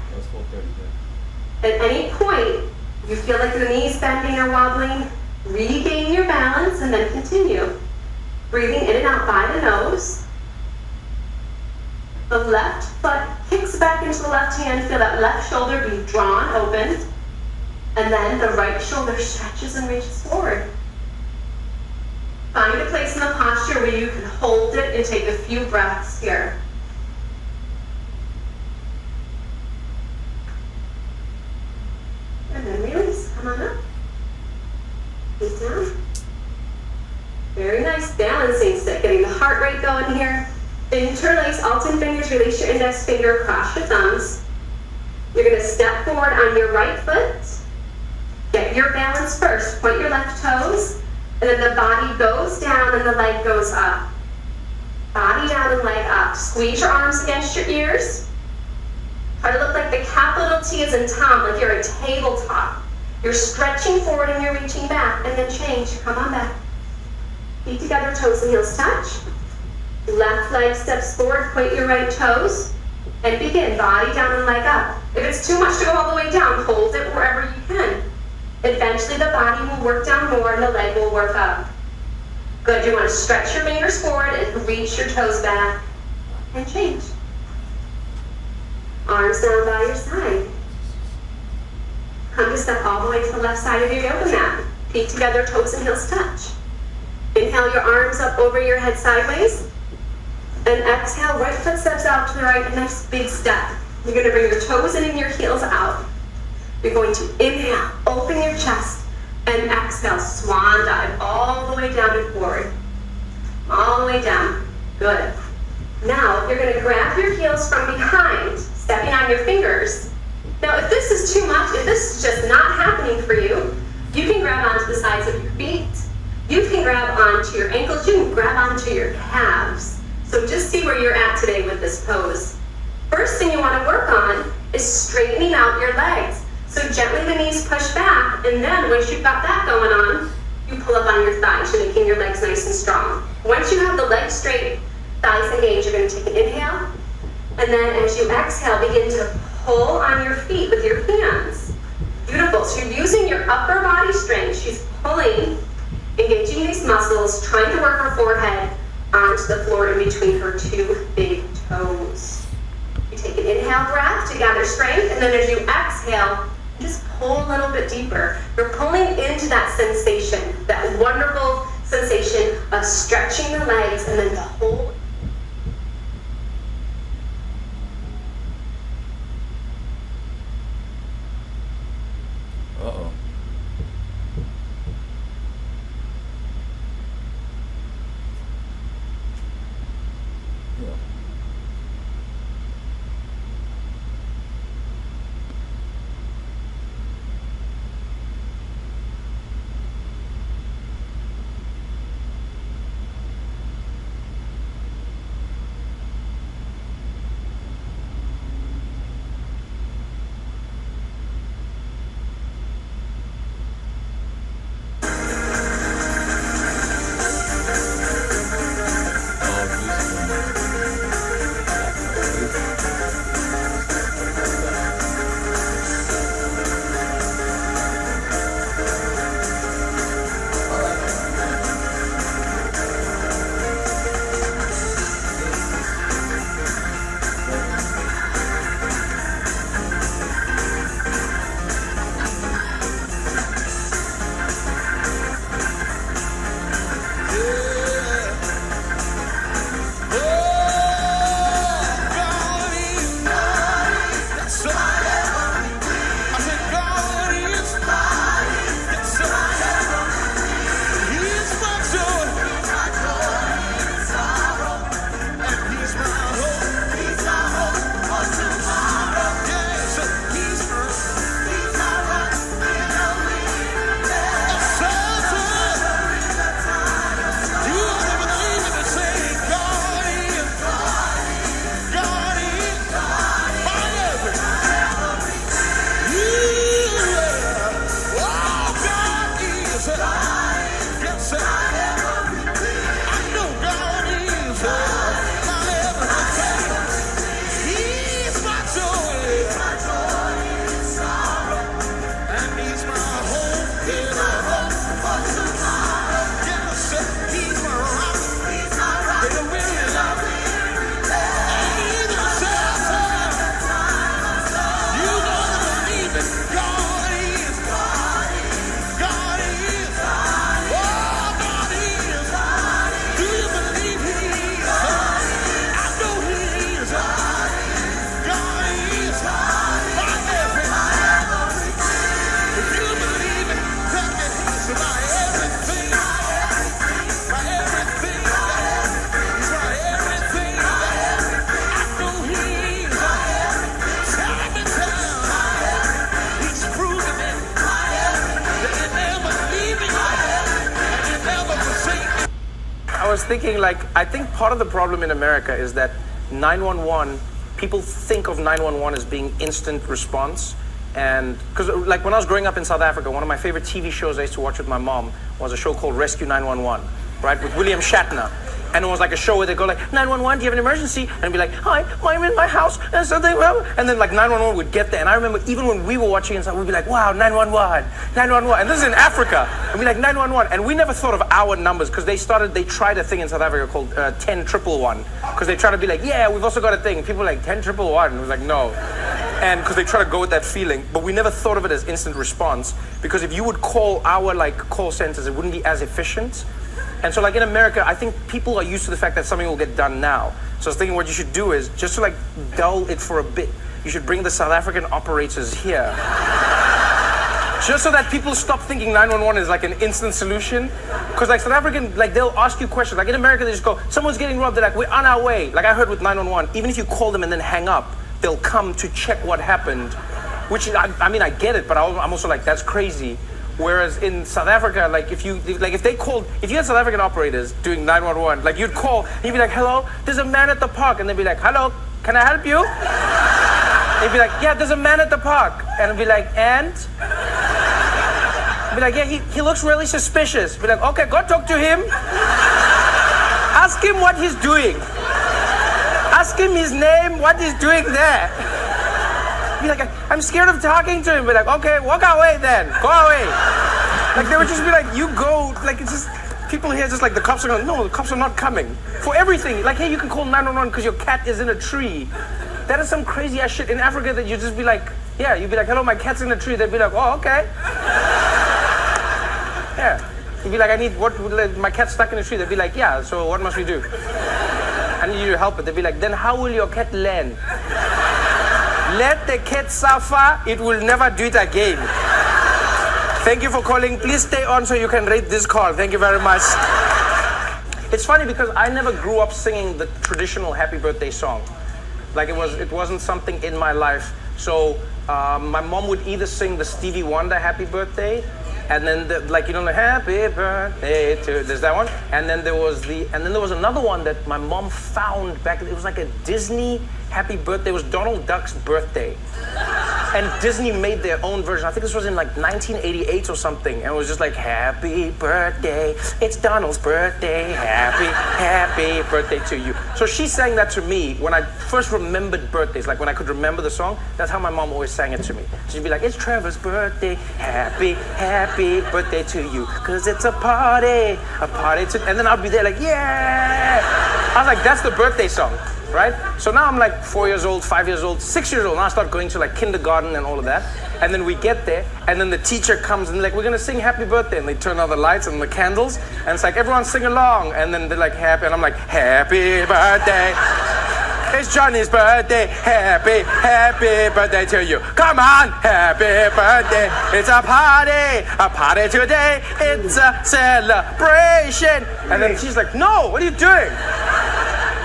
At any point, you feel like the knees bending or wobbling, regain your balance and then continue. Breathing in and out by the nose. The left foot kicks back into the left hand. Feel that left shoulder be drawn open. And then the right shoulder stretches and reaches forward. Find a place in the posture where you can hold it and take a few breaths here. And then release. Come on up. Feet down. Very nice balancing stick. Getting the heart rate going here. Interlace Alton fingers. Release your index finger. Cross your thumbs. You're going to step forward on your right foot. Get your balance first. Point your left toes, and then the body goes down and the leg goes up. Body down and leg up. Squeeze your arms against your ears. Try to look like the capital T is in Tom, like you're a tabletop. You're stretching forward and you're reaching back, and then change. Come on back. Feet together, toes and heels touch. Left leg steps forward, point your right toes, and begin. Body down and leg up. If it's too much to go all the way down, hold it wherever you can. Eventually the body will work down more and the leg will work up. Good, you want to stretch your fingers forward and reach your toes back and change. Arms down by your side. Come to step all the way to the left side of your yoga mat. Feet together, toes and heels touch. Inhale your arms up over your head sideways. And exhale, right foot steps out to the right, a nice big step. You're going to bring your toes in and your heels out. You're going to inhale, open your chest, and exhale, swan dive all the way down and forward. All the way down. Good. Now, you're going to grab your heels from behind. stepping on your fingers. Now, if this is too much, if this is just not happening for you, you can grab onto the sides of your feet. You can grab onto your ankles. You can grab onto your calves. So just see where you're at today with this pose. First thing you want to work on is straightening out your legs. So gently the knees push back, and then once you've got that going on, you pull up on your thighs. You're making your legs nice and strong. Once you have the legs straight, thighs engaged, you're going to take an inhale, and then as you exhale, begin to pull on your feet with your hands. Beautiful. So you're using your upper body strength. She's pulling, engaging these muscles, trying to work her forehead onto the floor in between her two big toes. You take an inhale breath to gather strength, and then as you exhale, just pull a little bit deeper. You're pulling into that sensation, that wonderful sensation of stretching the legs and then the whole. Uh-oh. Yeah. I was thinking, like, I think part of the problem in America is that 911, people think of 911 as being instant response. And because, like, when I was growing up in South Africa, one of my favorite TV shows I used to watch with my mom was a show called Rescue 911, right, with William Shatner. And it was like a show where they go like, 911, do you have an emergency? And I'd be like, hi, I'm in my house, and something, and then like 911 would get there. And I remember even when we were watching inside, we'd be like, wow, 911, 911. And this is in Africa. And we'd be like, 911. And we never thought of our numbers because they tried a thing in South Africa called 10-111. Because they try to be like, yeah, we've also got a thing. People were like, 10-111. It was like, no. And because they try to go with that feeling, but we never thought of it as instant response, because if you would call our like call centers, it wouldn't be as efficient. And so like in America, I think people are used to the fact that something will get done now. So I was thinking what you should do is, just to like dull it for a bit, you should bring the South African operators here. Just so that people stop thinking 911 is like an instant solution. Because like South African, like they'll ask you questions. Like in America, they just go, someone's getting robbed, they're like, we're on our way. Like I heard with 911, even if you call them and then hang up, they'll come to check what happened, which I mean, I get it, but I'm also like, that's crazy. Whereas in South Africa, like if you had South African operators doing 911, like you'd call, and you'd be like, hello, there's a man at the park, and they'd be like, hello, can I help you? They'd be like, yeah, there's a man at the park, and I'd be like, and? I'd be like, yeah, he looks really suspicious. Be like, okay, go talk to him. Ask him what he's doing. Ask him his name, what he's doing there. Be like, I'm scared of talking to him. Be like, okay, walk away then. Go away. Like, they would just be like, you go. Like, it's just, people here just like, the cops are going, no, the cops are not coming. For everything. Like, hey, you can call 911 because your cat is in a tree. That is some crazy ass shit in Africa that you just be like, yeah, you'd be like, hello, my cat's in a tree. They'd be like, oh, okay. Yeah. You'd be like, my cat's stuck in a tree. They'd be like, yeah, so what must we do? I need you to help it. They'd be like, then how will your cat learn? Let the cat suffer, it will never do it again. Thank you for calling. Please stay on so you can rate this call. Thank you very much. It's funny because I never grew up singing the traditional happy birthday song. Like it wasn't something in my life. So my mom would either sing the Stevie Wonder happy birthday, and then the happy birthday to, there's that one, and then there was another one that my mom found back. It was like a Disney happy birthday. It was Donald Duck's birthday, and Disney made their own version. I think this was in like 1988 or something, and it was just like, happy birthday, it's Donald's birthday, happy birthday to you. So she sang that to me when I first remembered birthdays, like when I could remember the song. That's how my mom always sang it to me. She'd be like, it's Trevor's birthday, happy birthday to you, cause it's a party to, and then I'd be there like, yeah. I was like, that's the birthday song. Right? So now I'm like 4 years old, 5 years old, 6 years old. Now I start going to like kindergarten and all of that. And then we get there, and then the teacher comes and like, we're gonna sing happy birthday. And they turn on the lights and the candles, and it's like, everyone sing along. And then they're like, happy, and I'm like, happy birthday. It's Johnny's birthday. Happy birthday to you. Come on, happy birthday. It's a party today. It's a celebration. And then she's like, no, what are you doing?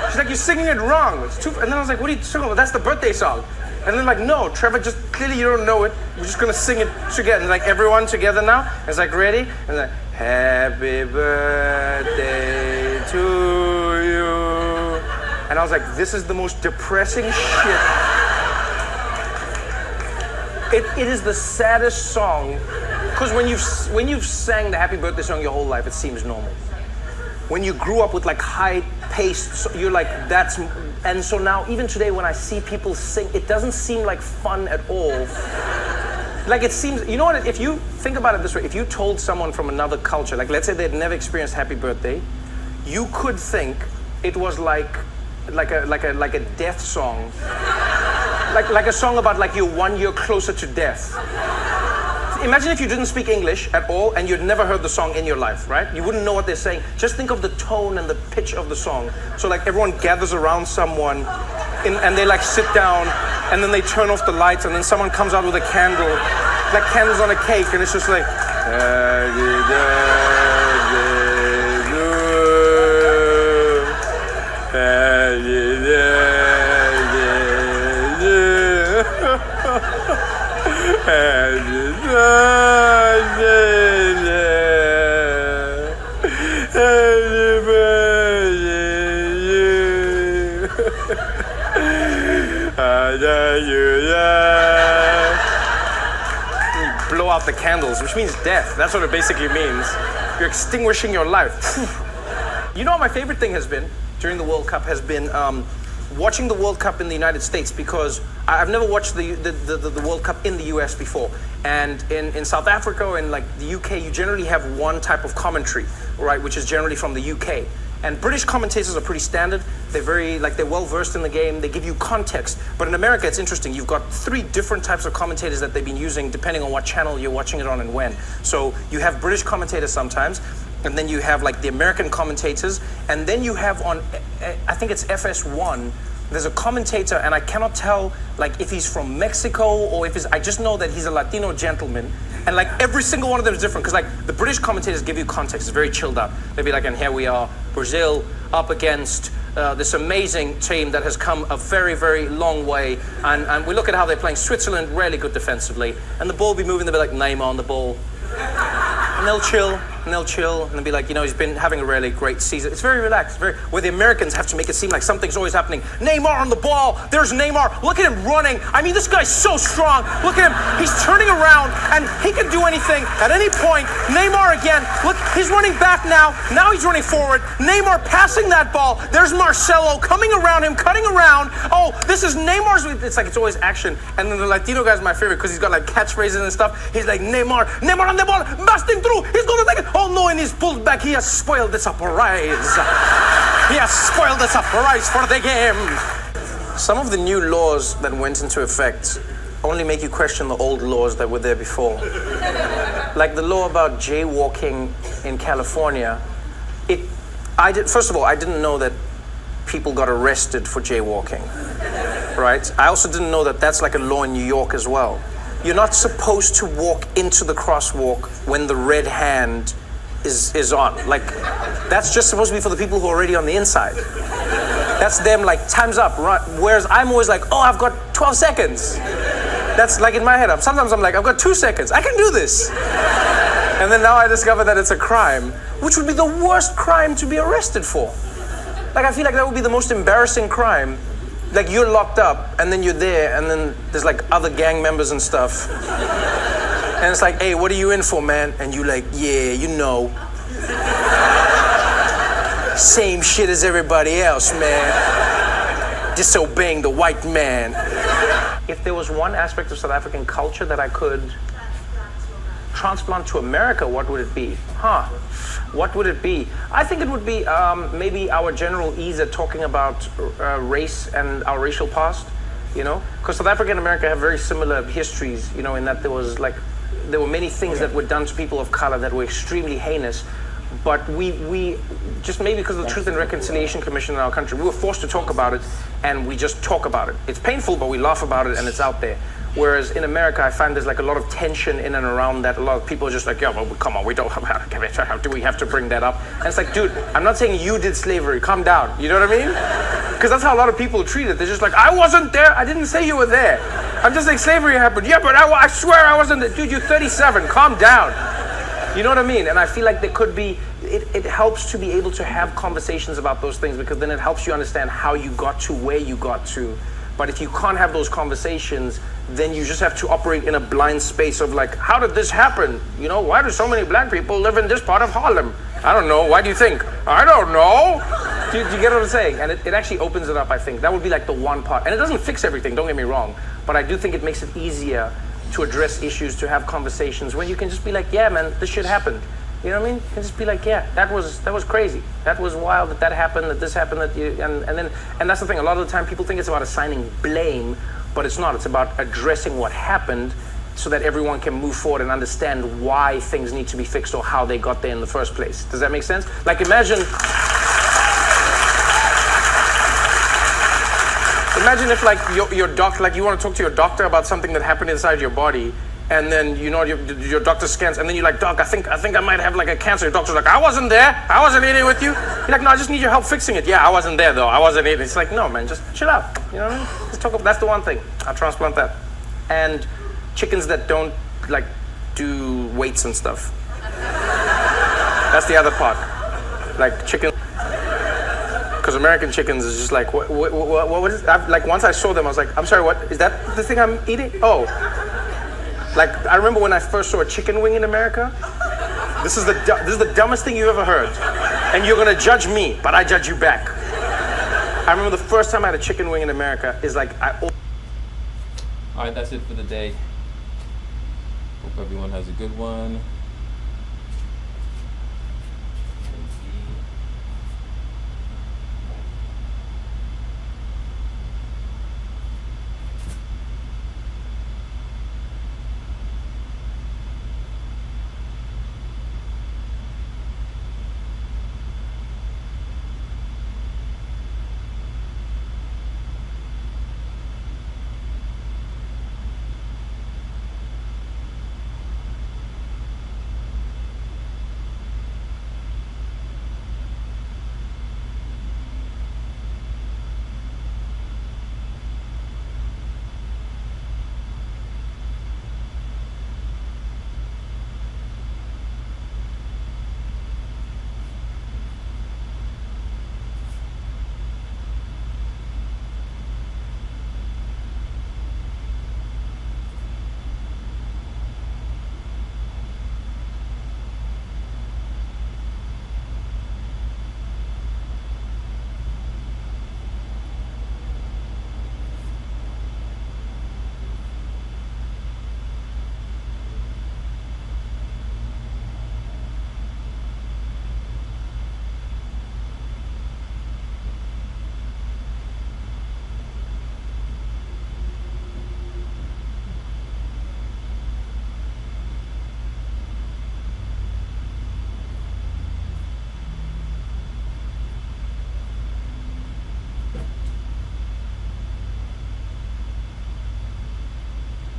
She's like, you're singing it wrong. It's too. And then I was like, what are you talking about? That's the birthday song. And then like, no, Trevor, just clearly you don't know it. We're just gonna sing it together. And like, everyone together now. And it's like, ready? And like, happy birthday to you. And I was like, this is the most depressing shit. It is the saddest song, because when you've sang the happy birthday song your whole life, it seems normal. When you grew up with like high pace, you're like, that's, and so now even today when I see people sing, it doesn't seem like fun at all. Like it seems, you know what, if you think about it this way, if you told someone from another culture, like let's say they'd never experienced happy birthday, you could think it was like a death song. Like a song about like you're 1 year closer to death. Imagine if you didn't speak English at all and you'd never heard the song in your life, right? You wouldn't know what they're saying. Just think of the tone and the pitch of the song. So like everyone gathers around someone and they like sit down, and then they turn off the lights, and then someone comes out with a candle, like candles on a cake, and it's just like, blow out the candles, which means death. That's what it basically means. You're extinguishing your life. You know what my favorite thing has been during the World Cup has been watching the World Cup in the United States, because I've never watched the World Cup in the US before. And in South Africa or in like the UK, you generally have one type of commentary, right, which is generally from the UK. And British commentators are pretty standard. They're well versed in the game. They give you context. But in America, it's interesting. You've got 3 different types of commentators that they've been using depending on what channel you're watching it on and when. So you have British commentators sometimes, and then you have like the American commentators, and then you have on, I think it's FS1, there's a commentator, and I cannot tell like if he's from Mexico or if I just know that he's a Latino gentleman. And like every single one of them is different, because like the British commentators give you context. It's very chilled out. They'll be like, and here we are, Brazil up against this amazing team that has come a very, very long way. And we look at how they're playing. Switzerland, really good defensively. And the ball will be moving, they'll be like Neymar on the ball. And they'll chill, and they'll be like, he's been having a really great season. It's very relaxed, where the Americans have to make it seem like something's always happening. Neymar on the ball, there's Neymar, look at him running. I mean, this guy's so strong. Look at him, he's turning around, and he can do anything at any point. Neymar again, look, he's running back now he's running forward. Neymar passing that ball, there's Marcelo coming around him, cutting around. Oh, this is Neymar's, it's always action. And then the Latino guy's my favorite, because he's got like catchphrases and stuff. He's like, Neymar on the ball, busting through, he's gonna take it. Oh no, and he's pulled back. He has spoiled the surprise. He has spoiled the surprise for the game. Some of the new laws that went into effect only make you question the old laws that were there before. Like the law about jaywalking in California. First of all, I didn't know that people got arrested for jaywalking, right? I also didn't know that that's like a law in New York as well. You're not supposed to walk into the crosswalk when the red hand is on. Like, that's just supposed to be for the people who are already on the inside. That's them like, time's up, run. Whereas I'm always like, oh, I've got 12 seconds. That's like in my head. Sometimes I'm like, I've got 2 seconds. I can do this. And then now I discover that it's a crime, which would be the worst crime to be arrested for. Like, I feel like that would be the most embarrassing crime. Like, you're locked up, and then you're there, and then there's like other gang members and stuff. And it's like, hey, what are you in for, man? And you like, yeah, same shit as everybody else, man. Disobeying the white man. If there was one aspect of South African culture that I could transplant to America, what would it be? What would it be? I think it would be maybe our general ease at talking about race and our racial past, Because South Africa and America have very similar histories, in that there were many things that were done to people of color that were extremely heinous. But we just maybe because of the Truth and Reconciliation Commission in our country, we were forced to talk about it, and we just talk about it. It's painful, but we laugh about it, and it's out there. Whereas in America, I find there's like a lot of tension in and around that. A lot of people are just like, yeah, well, come on, we don't have do we have to bring that up? And it's like, dude, I'm not saying you did slavery. Calm down. You know what I mean? Because that's how a lot of people treat it. They're just like, I wasn't there. I didn't say you were there. I'm just saying slavery happened. Yeah, but I swear I wasn't there. Dude, you're 37. Calm down. You know what I mean? And I feel like there could be, it helps to be able to have conversations about those things, because then it helps you understand how you got to where you got to. But if you can't have those conversations, then you just have to operate in a blind space of like, how did this happen? Why do so many black people live in this part of Harlem? I don't know. Why do you think? I don't know. Do you get what I'm saying? And it actually opens it up, I think. That would be like the one part. And it doesn't fix everything, don't get me wrong. But I do think it makes it easier to address issues, to have conversations when you can just be like, yeah, man, this shit happened. You know what I mean? You can just be like, yeah, that was crazy. That was wild that happened, that this happened, and that's the thing. A lot of the time people think it's about assigning blame, but it's not. It's about addressing what happened so that everyone can move forward and understand why things need to be fixed or how they got there in the first place. Does that make sense? Like imagine if like your doctor, like you want to talk to your doctor about something that happened inside your body, and then your doctor scans, and then you're like, doc, I think I might have like a cancer. Your doctor's like, I wasn't there. I wasn't eating with you. You're like, no, I just need your help fixing it. Yeah, I wasn't there though. I wasn't eating. It's like, no, man, just chill out. You know what I mean? Let's talk about, that's the one thing. I'll transplant that. And chickens that don't like do weights and stuff. That's the other part. Like chicken. Because American chickens is just like, what is it? Like once I saw them, I was like, I'm sorry, what? Is that the thing I'm eating? Oh. Like, I remember when I first saw a chicken wing in America. This is the dumbest thing you ever heard. And you're gonna judge me, but I judge you back. I remember the first time I had a chicken wing in America is like, All right, that's it for the day. Hope everyone has a good one.